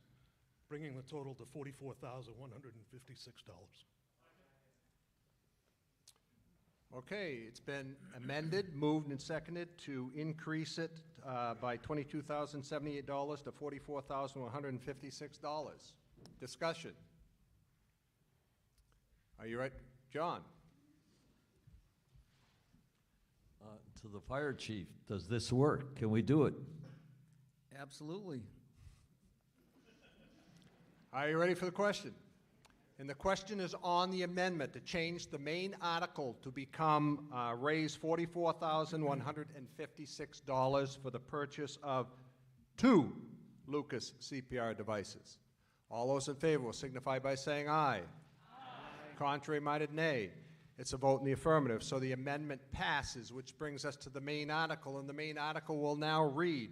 bringing the total to $44,156. Okay, it's been amended, moved and seconded to increase it by $22,078 to $44,156. Discussion. Are you right? John? To the fire chief, does this work? Can we do it? Absolutely. Are you ready for the question? And the question is on the amendment to change the main article to become raise $44,156 for the purchase of 2 Lucas CPR devices. All those in favor will signify by saying aye. Contrary-minded, nay. It's a vote in the affirmative. So the amendment passes, which brings us to the main article, and the main article will now read,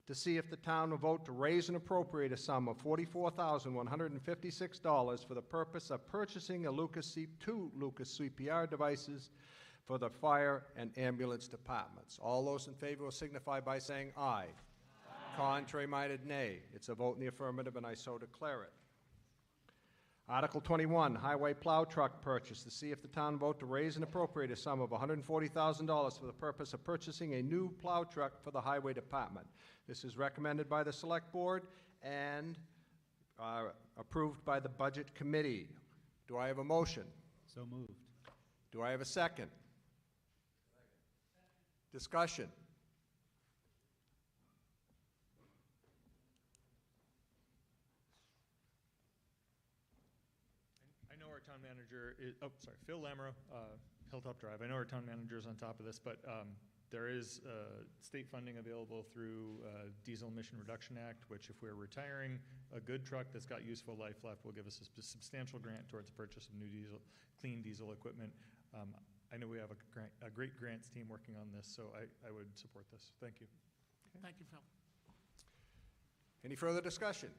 to see if the town will vote to raise and appropriate a sum of $44,156 for the purpose of purchasing 2 Lucas CPR devices for the fire and ambulance departments. All those in favor will signify by saying aye. Contrary-minded, nay. It's a vote in the affirmative, and I so declare it. Article 21, highway plow truck purchase, to see if the town vote to raise and appropriate a sum of $140,000 for the purpose of purchasing a new plow truck for the highway department. This is recommended by the select board and approved by the budget committee. Do I have a motion? So moved. Do I have a second? Discussion. I know our town manager is, Phil Lamero, Hilltop Drive. I know our town manager is on top of this, but there is state funding available through Diesel Emission Reduction Act, which if we're retiring a good truck that's got useful life left will give us a substantial grant towards the purchase of new clean diesel equipment. I know we have a great grants team working on this, so I would support this. Thank you. Okay. Thank you, Phil. Any further discussion?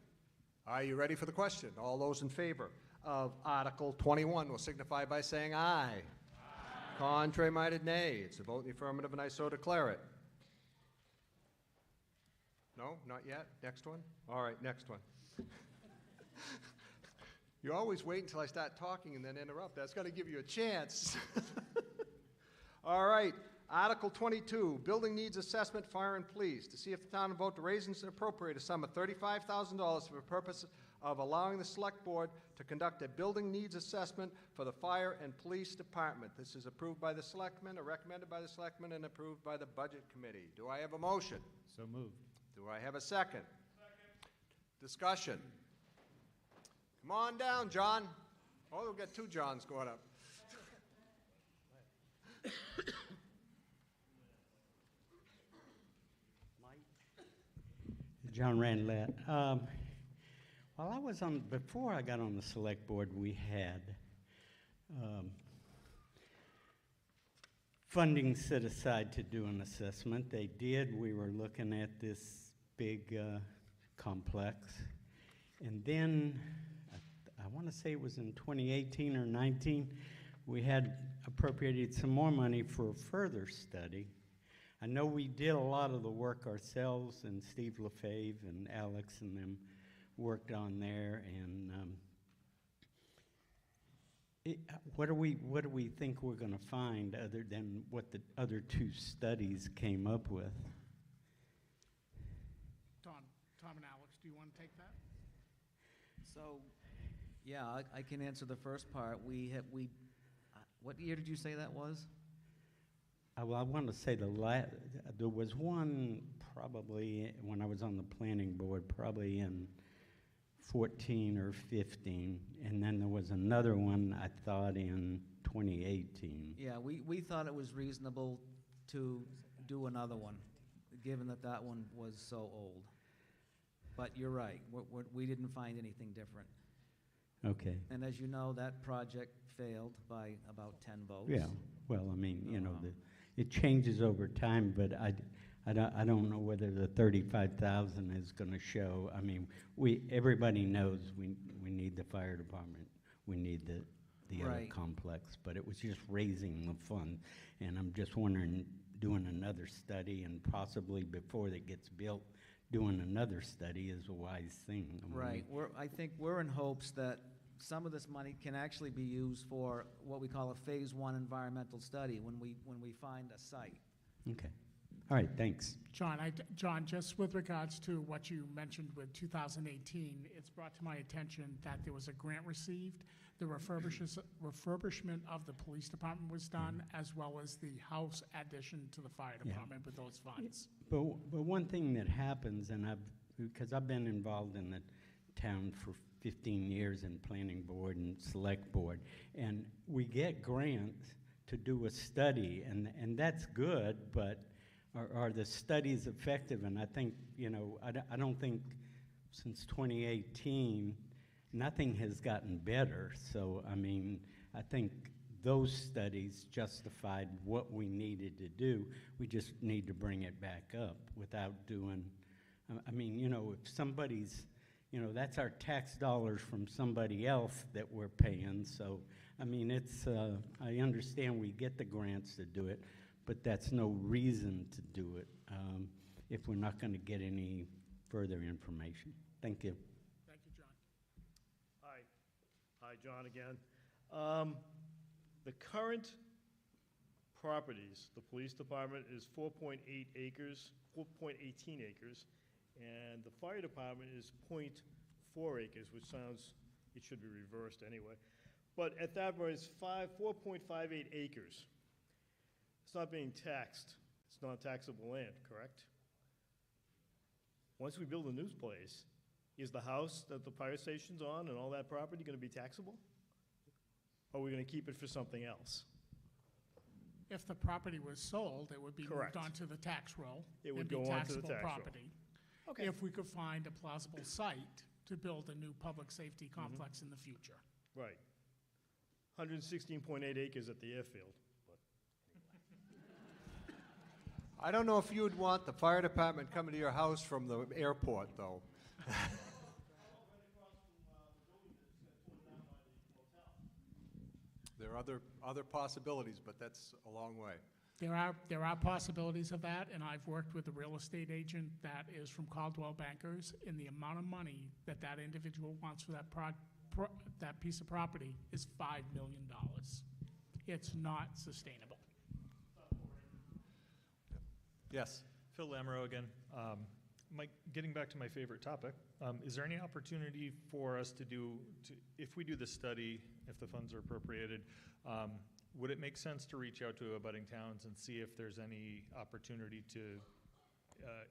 Are you ready for the question? All those in favor of Article 21 will signify by saying aye. Contrary-minded, nay. It's a vote in the affirmative, and I so declare it. No, not yet? Next one? All right, next one. You always wait until I start talking and then interrupt. That's got to give you a chance. All right, Article 22, Building Needs Assessment, Fire and Police. To see if the town will vote to raise and appropriate a sum of $35,000 for the purpose of allowing the Select Board to conduct a building needs assessment for the Fire and Police Department. This is approved by the Selectmen, or recommended by the Selectmen, and approved by the Budget Committee. Do I have a motion? So moved. Do I have a second? Discussion. Come on down, John. Oh, we'll get two Johns going up. John Randlett. While I was on, before I got on the select board, we had funding set aside to do an assessment. They did. We were looking at this big complex. And then, I want to say it was in 2018 or 19, we had appropriated some more money for a further study. I know we did a lot of the work ourselves, and Steve LaFave and Alex and them worked on there. And what do we think we're going to find other than what the other two studies came up with? Tom and Alex, do you want to take that? So, yeah, I can answer the first part. What year did you say that was? Well, I want to say there was one probably when I was on the planning board, probably in 14 or 15, and then there was another one I thought in 2018. Yeah, we thought it was reasonable to do another one, given that that one was so old. But you're right, we didn't find anything different. Okay. And as you know, that project failed by about 10 votes. Yeah, well, I mean, you know, it changes over time, but I don't know whether the 35,000 is going to show. I mean, everybody knows we need the fire department, we need the other complex, but it was just raising the fund, and I'm just wondering, doing another study and possibly before it gets built, doing another study is a wise thing. Right. I think we're in hopes that some of this money can actually be used for what we call a phase 1 environmental study when we find a site. Okay. All right, thanks. John, just with regards to what you mentioned with 2018, it's brought to my attention that there was a grant received. The refurbishment of the police department was done, as well as the house addition to the fire department with those funds. But one thing that happens, and because I've been involved in the town for 15 years in planning board and select board, and we get grants to do a study, and that's good, but are the studies effective? And I think, you know, I don't think since 2018, nothing has gotten better. So, I mean, I think those studies justified what we needed to do. We just need to bring it back up without doing, I mean, you know, if somebody's, you know, that's our tax dollars from somebody else that we're paying. So, I mean, it's, I understand we get the grants to do it, but that's no reason to do it if we're not going to get any further information. Thank you. Thank you, John. Hi, John again. The current properties, the police department is 4.8 acres, 4.18 acres, and the fire department is 0.4 acres, which sounds, it should be reversed anyway. But at that point, it's 4.58 acres. It's not being taxed. It's not taxable land, correct? Once we build a new place, is the house that the fire station's on and all that property going to be taxable? Or are we going to keep it for something else? If the property was sold, it would be Correct. moved onto the tax roll. It would It'd be go onto the taxable tax roll. property. Okay. If we could find a plausible site to build a new public safety complex in the future. Right. 116.8 acres at the airfield. I don't know if you'd want the fire department coming to your house from the airport, though. There are other possibilities, but that's a long way. There are possibilities of that, and I've worked with a real estate agent that is from Caldwell Bankers, and the amount of money that that individual wants for that piece of property is $5 million. It's not sustainable. Yes. Phil Lamoureux again. Mike, getting back to my favorite topic, is there any opportunity for us to if we do the study, if the funds are appropriated, would it make sense to reach out to abutting towns and see if there's any opportunity to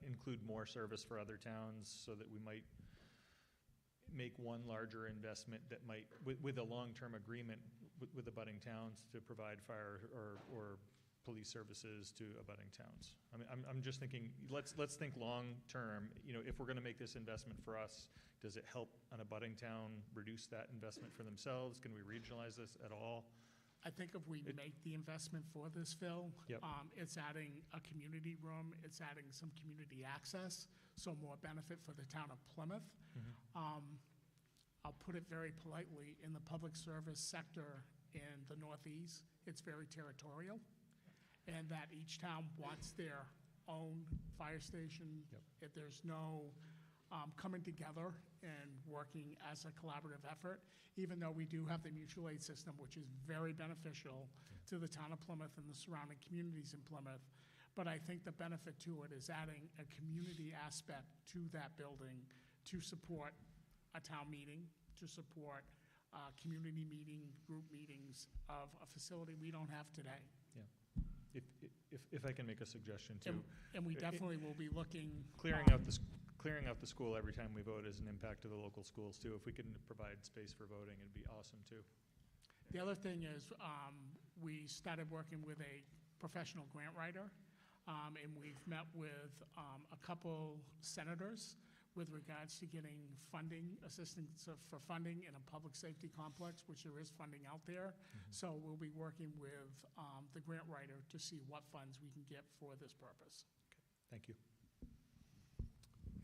include more service for other towns so that we might make one larger investment that might, with a long-term agreement with abutting towns to provide fire or police services to abutting towns? I mean, I'm just thinking, let's think long-term. You know, if we're going to make this investment for us, does it help an abutting town reduce that investment for themselves? Can we regionalize this at all? I think if we make the investment for this, Phil, Yep. It's adding a community room, it's adding some community access, so more benefit for the town of Plymouth. I'll put it very politely, in the public service sector in the Northeast, it's very territorial, and that each town wants their own fire station. If there's no coming together and working as a collaborative effort, even though we do have the mutual aid system, which is very beneficial to the town of Plymouth and the surrounding communities in Plymouth. But I think the benefit to it is adding a community aspect to that building to support a town meeting, to support community meeting, group meetings of a facility we don't have today. Yeah. If I can make a suggestion too. And we definitely will be looking. Clearing out the school every time we vote is an impact to the local schools too. If we can provide space for voting, it'd be awesome too. The other thing is, we started working with a professional grant writer, and we've met with a couple senators with regards to getting funding, assistance for funding in a public safety complex, which there is funding out there. So we'll be working with the grant writer to see what funds we can get for this purpose. Thank you.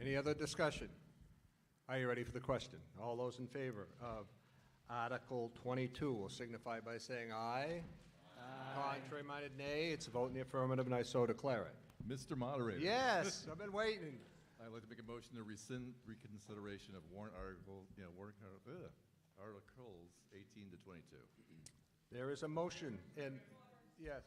Any other discussion? Are you ready for the question? All those in favor of Article 22 will signify by saying aye. Contrary-minded, nay. It's a vote in the affirmative, and I so declare it. Mr. Moderator. Yes, I've been waiting. I'd like to make a motion to rescind reconsideration of warrant articles 18 to 22. There is a motion, and yes.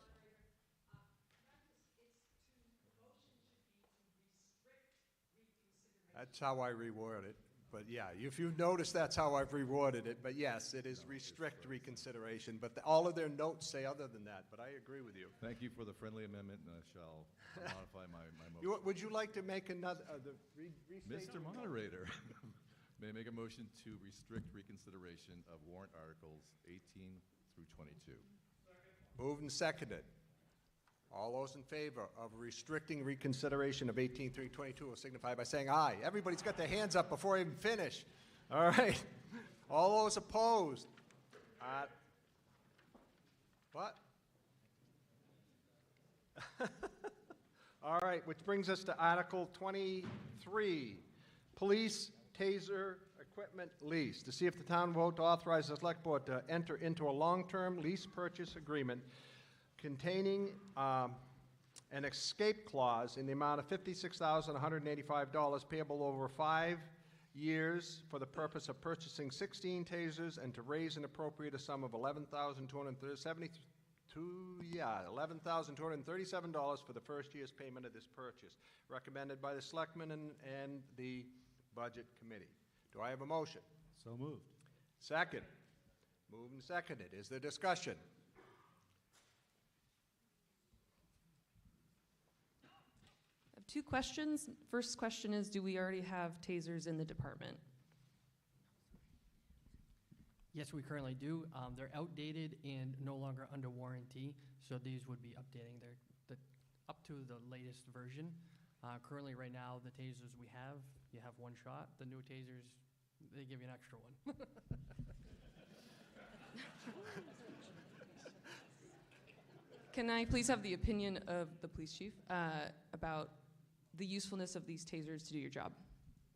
That's how I reword it. But yeah, if you've noticed, that's how I've reworded it. But yes, it is restrict reconsideration. But all of their notes say other than that. But I agree with you. Thank you for the friendly amendment, and I shall modify my motion. Would you like to make another, Mr. Moderator, may I make a motion to restrict reconsideration of warrant articles 18 through 22? Moved and seconded. All those in favor of restricting reconsideration of 18 through 22 will signify by saying aye. Everybody's got their hands up before I even finish. All right. All those opposed? What? All right, which brings us to Article 23, Police Taser Equipment Lease. To see if the town will vote to authorize the select board to enter into a long-term lease purchase agreement containing an escape clause in the amount of $56,185 payable over 5 years for the purpose of purchasing 16 tasers and to raise and appropriate a sum of $11,237 for the first year's payment of this purchase, recommended by the Selectmen and the Budget Committee. Do I have a motion? So moved. Second. Moved and seconded. Is there discussion? I have 2 questions. First question is, do we already have tasers in the department? Yes, we currently do. They're outdated and no longer under warranty, so these would be updating up to the latest version. Currently, right now, the tasers we have, you have 1 shot. The new tasers, they give you an extra one. Can I please have the opinion of the police chief about the usefulness of these tasers to do your job?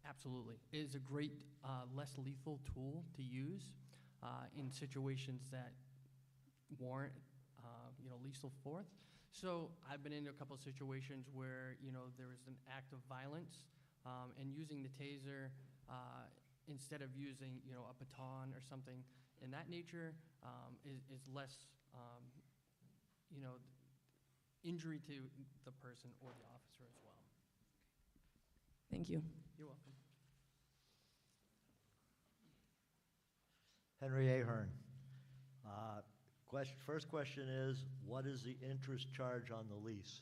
Absolutely. It is a great, less lethal tool to use in situations that warrant, lethal force. So I've been in a couple of situations where, you know, there was an act of violence, and using the taser, instead of using, you know, a baton or something in that nature, is less, you know, injury to the person or the officer as well. Thank you. You're welcome. Henry Ahern. First question is, what is the interest charge on the lease?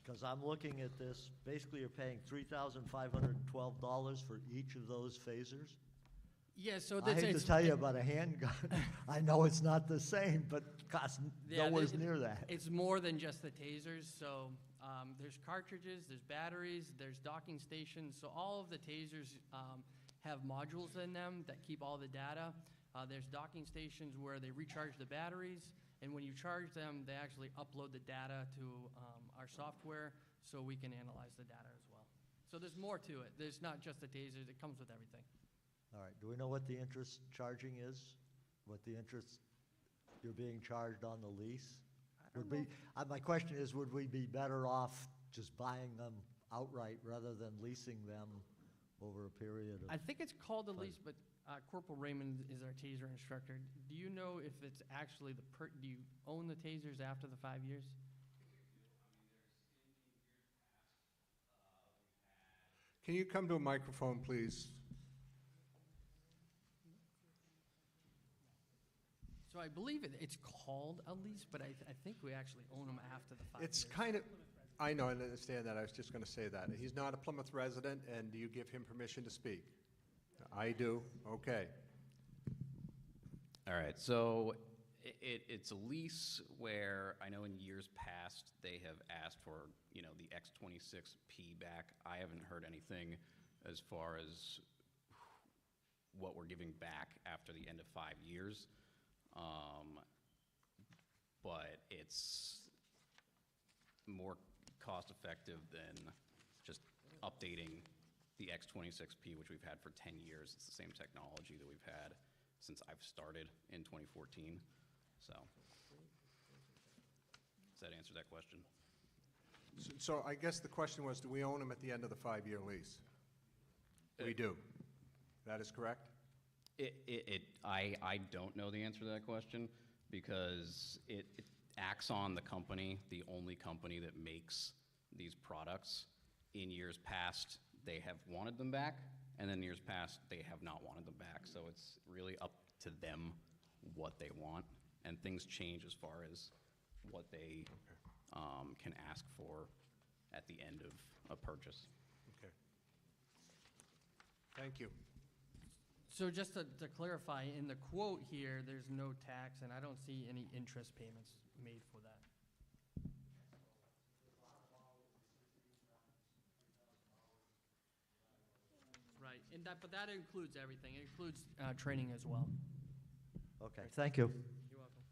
Because I'm looking at this, basically you're paying $3,512 for each of those phasers. Yeah, so I that's hate to tell you about a handgun. I know it's not the same, but costs nowhere near that. It's more than just the tasers. So there's cartridges, there's batteries, there's docking stations. So all of the tasers have modules in them that keep all the data. There's docking stations where they recharge the batteries, and when you charge them, they actually upload the data to our software so we can analyze the data as well. So there's more to it. There's not just the tasers. It comes with everything. All right, do we know what the interest charging is? What the interest you're being charged on the lease? My question is, would we be better off just buying them outright rather than leasing them over a period of? I think it's called a lease, but Corporal Raymond is our taser instructor. Do you know if it's actually do you own the tasers after the 5 years? Can you come to a microphone, please? So I believe it's called a lease, but I think we actually own them after the 5 years. It's kind of, I know, I understand that. I was just going to say that. He's not a Plymouth resident, and do you give him permission to speak? I do. Okay. All right, so it's a lease where I know in years past they have asked for, you know, the X26P back. I haven't heard anything as far as what we're giving back after the end of 5 years. But it's more cost effective than just updating the X26P, which we've had for 10 years. It's the same technology that we've had since I've started in 2014. So, does that answer that question? So I guess the question was, do we own them at the end of the 5-year lease? We do. That is correct? I don't know the answer to that question because it acts on the company, the only company that makes these products. In years past, they have wanted them back, and then years past, they have not wanted them back. So it's really up to them what they want, and things change as far as what they can ask for at the end of a purchase. Okay. Thank you. So just to clarify, in the quote here, there's no tax, and I don't see any interest payments made for that. Right, but that includes everything. It includes training as well. Okay, thank you. You're welcome.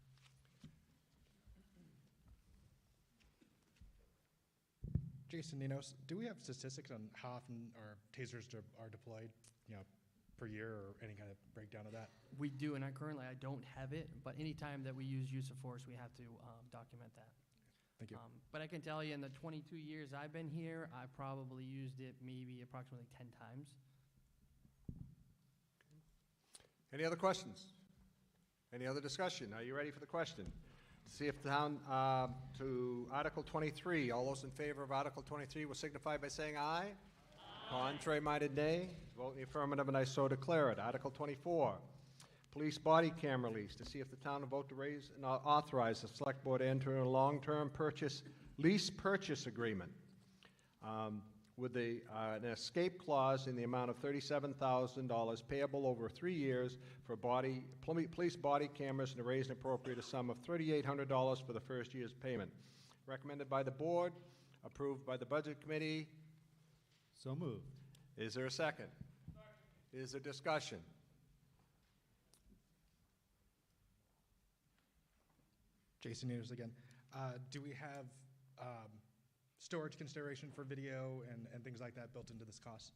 Jason Ninos, do we have statistics on how often our tasers are deployed, you know, per year, or any kind of breakdown of that? We do, and currently I don't have it, but anytime that we use of force, we have to document that. Thank you. But I can tell you in the 22 years I've been here, I probably used it maybe approximately 10 times. Any other questions? Any other discussion? Are you ready for the question? See if the town, to Article 23, all those in favor of Article 23 will signify by saying aye. Contrary-minded, nay. Vote in the affirmative, and I so declare it. Article 24, police body camera lease. To see if the town will vote to raise and authorize the select board to enter a long-term lease purchase agreement with an escape clause in the amount of $37,000 payable over 3 years for police body cameras, and to raise an appropriate sum of $3,800 for the first year's payment. Recommended by the board, approved by the budget committee. So moved. Is there a second? Is there discussion? Jason Ninos again. Do we have storage consideration for video and things like that built into this cost?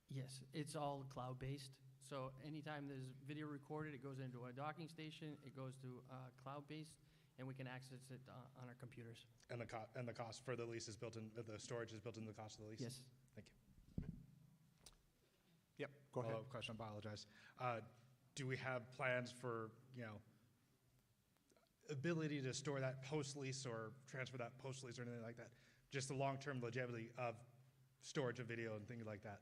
Yes, it's all cloud-based. So anytime there's video recorded, it goes into a docking station, it goes to cloud-based, and we can access it on our computers. And the cost for the lease is built in, the storage is built into the cost of the lease? Yes. Thank you. Yep, go ahead. Follow-up question, I apologize. Do we have plans for, ability to store that post-lease or transfer that post-lease or anything like that? Just the long-term longevity of storage of video and things like that?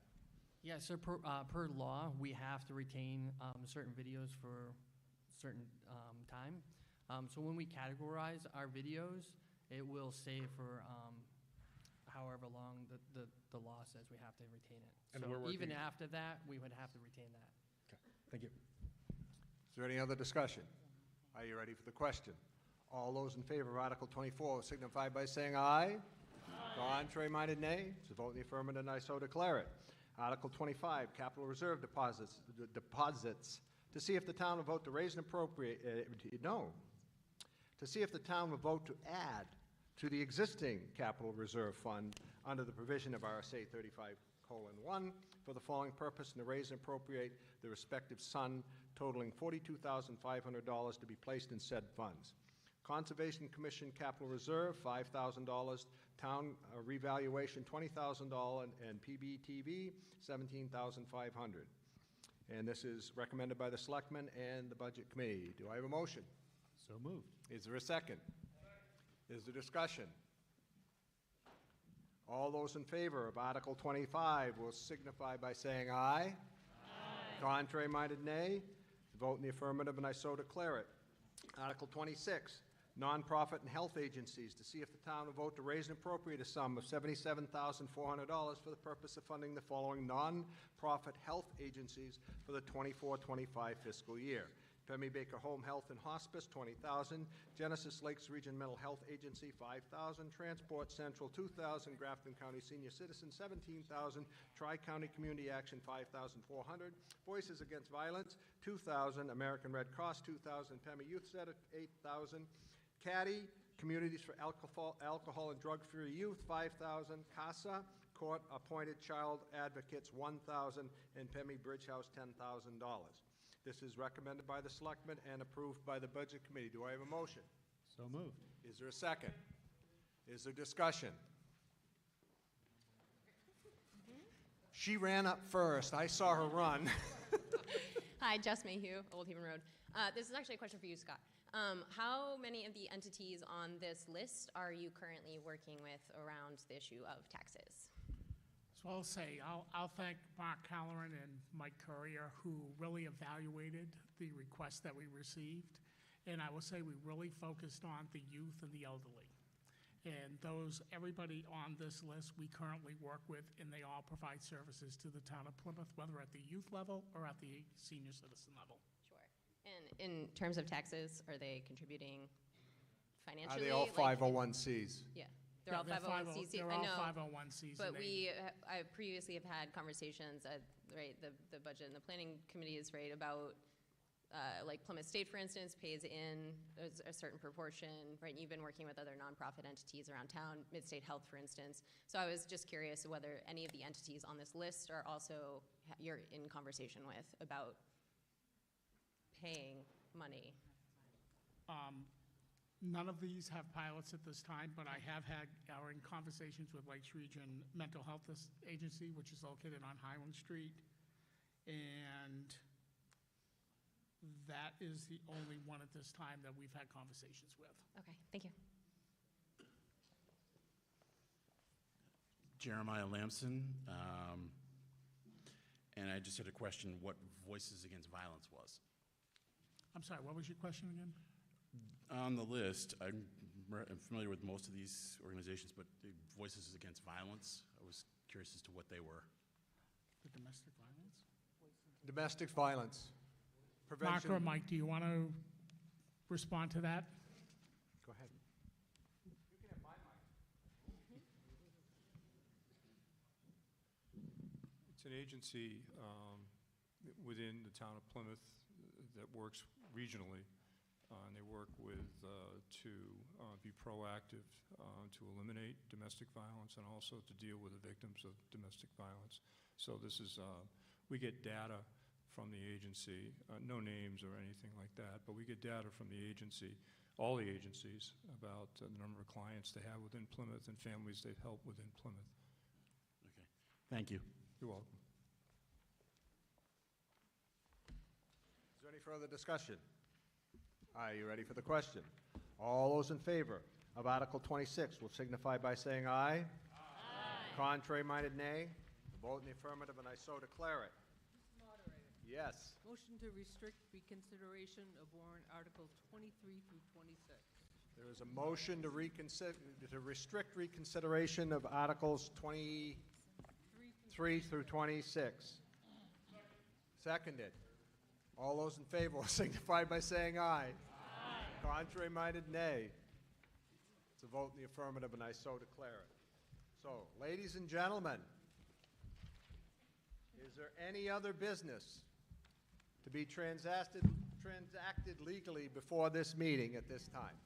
Yeah, so per law, we have to retain certain videos for certain time. So when we categorize our videos, it will say for however long the law says we have to retain it. And so we're even working- after that, we would have to retain that. Okay, thank you. Is there any other discussion? Are you ready for the question? All those in favor of Article 24 signify by saying aye. Contrary-minded, nay. It's a vote in the affirmative, and I so declare it. Article 25, capital reserve deposits. To see if the town will vote to raise and appropriate, to see if the town will vote to add to the existing capital reserve fund under the provision of RSA 35:1 for the following purpose, and to raise and appropriate the respective sum totaling $42,500 to be placed in said funds. Conservation Commission Capital Reserve, $5,000. Town revaluation, $20,000. And PBTV, $17,500. And this is recommended by the Selectmen and the Budget Committee. Do I have a motion? So moved. Is there a second? Is there discussion? All those in favor of Article 25 will signify by saying aye. Contrary-minded, nay. Vote in the affirmative, and I so declare it. Article 26, nonprofit and health agencies. To see if the town will vote to raise and appropriate a sum of $77,400 for the purpose of funding the following nonprofit health agencies for the 24-25 fiscal year. Pemmy Baker Home Health and Hospice, $20,000. Genesis Lakes Region Mental Health Agency, $5,000. Transport Central, $2,000. Grafton County Senior Citizen, $17,000. Tri-County Community Action, $5,400. Voices Against Violence, $2,000. American Red Cross, $2,000. Pemmy Youth Center, $8,000. Caddy, Communities for Alcohol and Drug-Free Youth, $5,000. CASA, Court-Appointed Child Advocates, $1,000. And Pemmy Bridge House, $10,000. This is recommended by the Selectmen and approved by the Budget Committee. Do I have a motion? So moved. Is there a second? Is there discussion? She ran up first. I saw her run. Hi, Jess Mayhew, Old Haven Road. This is actually a question for you, Scott. How many of the entities on this list are you currently working with around the issue of taxes? So I'll say, I'll thank Mark Halloran and Mike Courier, who really evaluated the requests that we received. And I will say we really focused on the youth and the elderly. And everybody on this list we currently work with, and they all provide services to the town of Plymouth, whether at the youth level or at the senior citizen level. Sure. And in terms of taxes, are they contributing financially? Are they all 501Cs? Yeah. They're all 501Cs. They're I all know, 501Cs. but I previously have had conversations at, right, the budget and the planning committees, right, about like Plymouth State, for instance, pays in a certain proportion, right? And you've been working with other nonprofit entities around town, Mid-State Health, for instance. So I was just curious whether any of the entities on this list are also, you're in conversation with about paying money. None of these have pilots at this time, but I are in conversations with Lakes Region Mental Health Agency, which is located on Highland Street. And that is the only one at this time that we've had conversations with. Okay, thank you. Jeremiah Lamson, and I just had a question what Voices Against Violence was. I'm sorry, what was your question again? On the list, I'm familiar with most of these organizations, but the Voices Against Violence, I was curious as to what they were. The domestic violence? Domestic violence. Prevention. Mark or Mike, do you want to respond to that? Go ahead. It's an agency within the town of Plymouth that works regionally. And they work with to be proactive to eliminate domestic violence and also to deal with the victims of domestic violence. So this is, we get data from the agency, no names or anything like that, but we get data from the agency all the agencies about the number of clients they have within Plymouth and families they've helped within Plymouth. Okay. Thank you. You're welcome. Is there any further discussion? Are you ready for the question? All those in favor of Article 26 will signify by saying aye. Aye. Contrary-minded, nay. The vote in the affirmative, and I so declare it. Yes. Motion to restrict reconsideration of warrant articles 23 through 26. There is a motion to restrict reconsideration of Articles 23 through 26. Seconded. All those in favor will signify by saying aye. Aye. Contrary-minded, nay. It's a vote in the affirmative, and I so declare it. So, ladies and gentlemen, is there any other business to be transacted legally before this meeting at this time?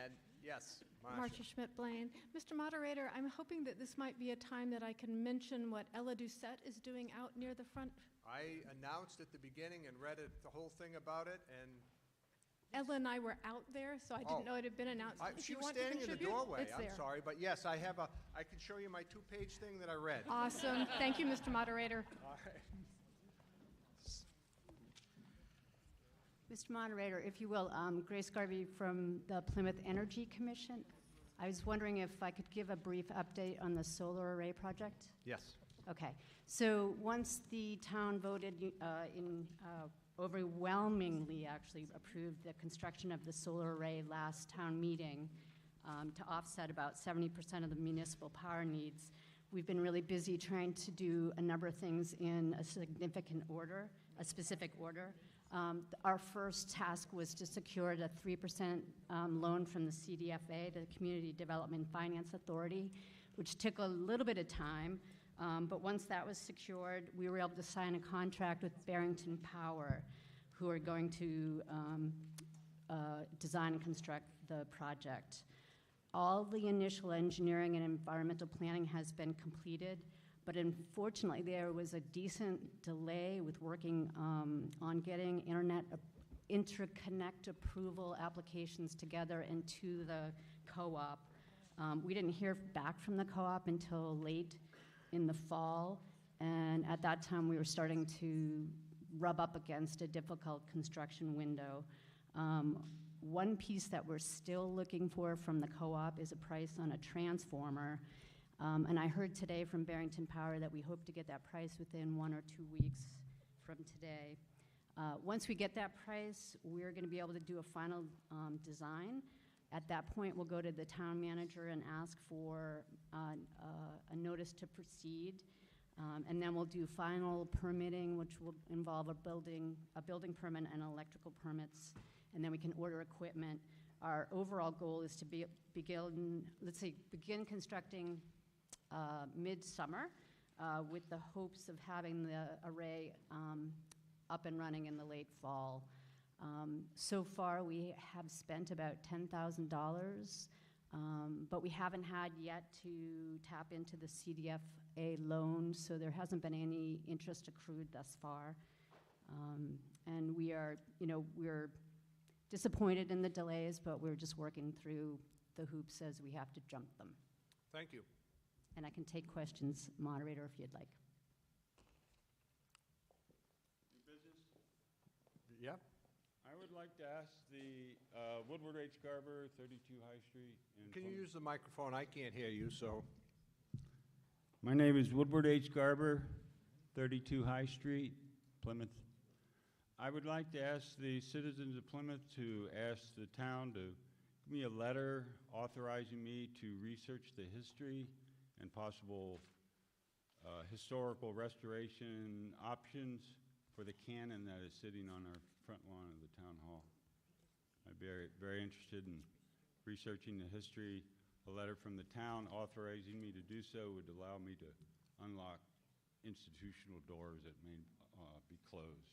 And yes, Marcia Schmidt-Blaine. Mr. Moderator, I'm hoping that this might be a time that I can mention what Ella Doucette is doing out near the front. I announced at the beginning and read the whole thing about it, and Ella and I were out there, so I didn't know it had been announced. If she you was want to standing in the contribute, doorway. it's I'm there. sorry, but yes, I can show you my two-page thing that I read. Awesome. Thank you, Mr. Moderator. All right. Mr. Moderator, if you will, Grace Garvey from the Plymouth Energy Commission. I was wondering if I could give a brief update on the solar array project. Yes. Okay. So once the town voted overwhelmingly actually approved the construction of the solar array last town meeting to offset about 70% of the municipal power needs, we've been really busy trying to do a number of things in a significant order, a specific order. Our first task was to secure a 3% loan from the CDFA, the Community Development Finance Authority, which took a little bit of time. But once that was secured, we were able to sign a contract with Barrington Power, who are going to design and construct the project. All the initial engineering and environmental planning has been completed, but unfortunately there was a decent delay with working on getting interconnect approval applications together and to the co-op. We didn't hear back from the co-op until late in the fall, and at that time we were starting to rub up against a difficult construction window. One piece that we're still looking for from the co-op is a price on a transformer, and I heard today from Barrington Power that we hope to get that price within 1 or 2 weeks from today. Once we get that price, we're going to be able to do a final design. At that point, we'll go to the town manager and ask for a notice to proceed, and then we'll do final permitting, which will involve a building permit and electrical permits, and then we can order equipment. Our overall goal is to begin constructing mid-summer with the hopes of having the array up and running in the late fall. So far, we have spent about $10,000, but we haven't had yet to tap into the CDFA loan, so there hasn't been any interest accrued thus far. And we're disappointed in the delays, but we're just working through the hoops as we have to jump them. Thank you. And I can take questions, moderator, if you'd like. Yeah. I would like to ask the Woodward H. Garber, 32 High Street. Can you use the microphone? I can't hear you, so. My name is Woodward H. Garber, 32 High Street, Plymouth. I would like to ask the citizens of Plymouth to ask the town to give me a letter authorizing me to research the history and possible historical restoration options for the cannon that is sitting on our front lawn of the town hall. I'd be very, very interested in researching the history. A letter from the town authorizing me to do so would allow me to unlock institutional doors that may be closed.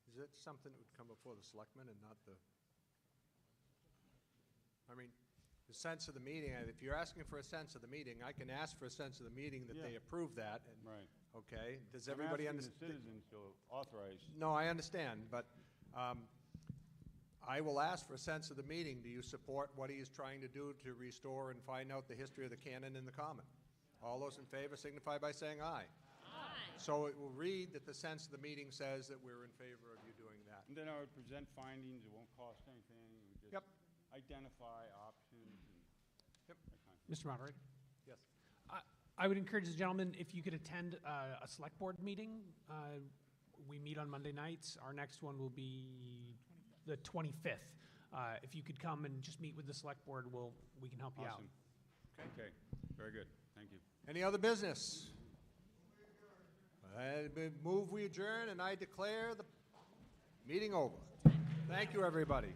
Is it something that would come before the selectmen and not the, I mean, the sense of the meeting, if you're asking for a sense of the meeting, I can ask for a sense of the meeting that they approve that. And, right. Okay. Does everybody understand? understand? The citizens to authorize. No, I understand, but I will ask for a sense of the meeting. Do you support what he is trying to do to restore and find out the history of the cannon in the common? All those in favor signify by saying aye. Aye. So it will read that the sense of the meeting says that we're in favor of you doing that. And then I would present findings, it won't cost anything, we would just identify options and Yep. that kind of thing. Mr. Moderator? Yes. I would encourage the gentleman, if you could attend a select board meeting. We meet on Monday nights. Our next one will be the 25th. If you could come and just meet with the select board, we can help you out. Awesome. Okay, very good, thank you. Any other business? Move we adjourn, and I declare the meeting over. Thank you, everybody.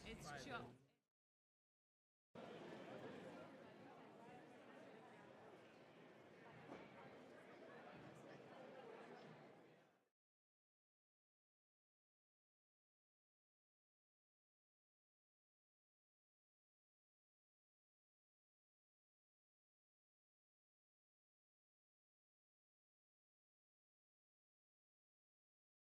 It's Joe.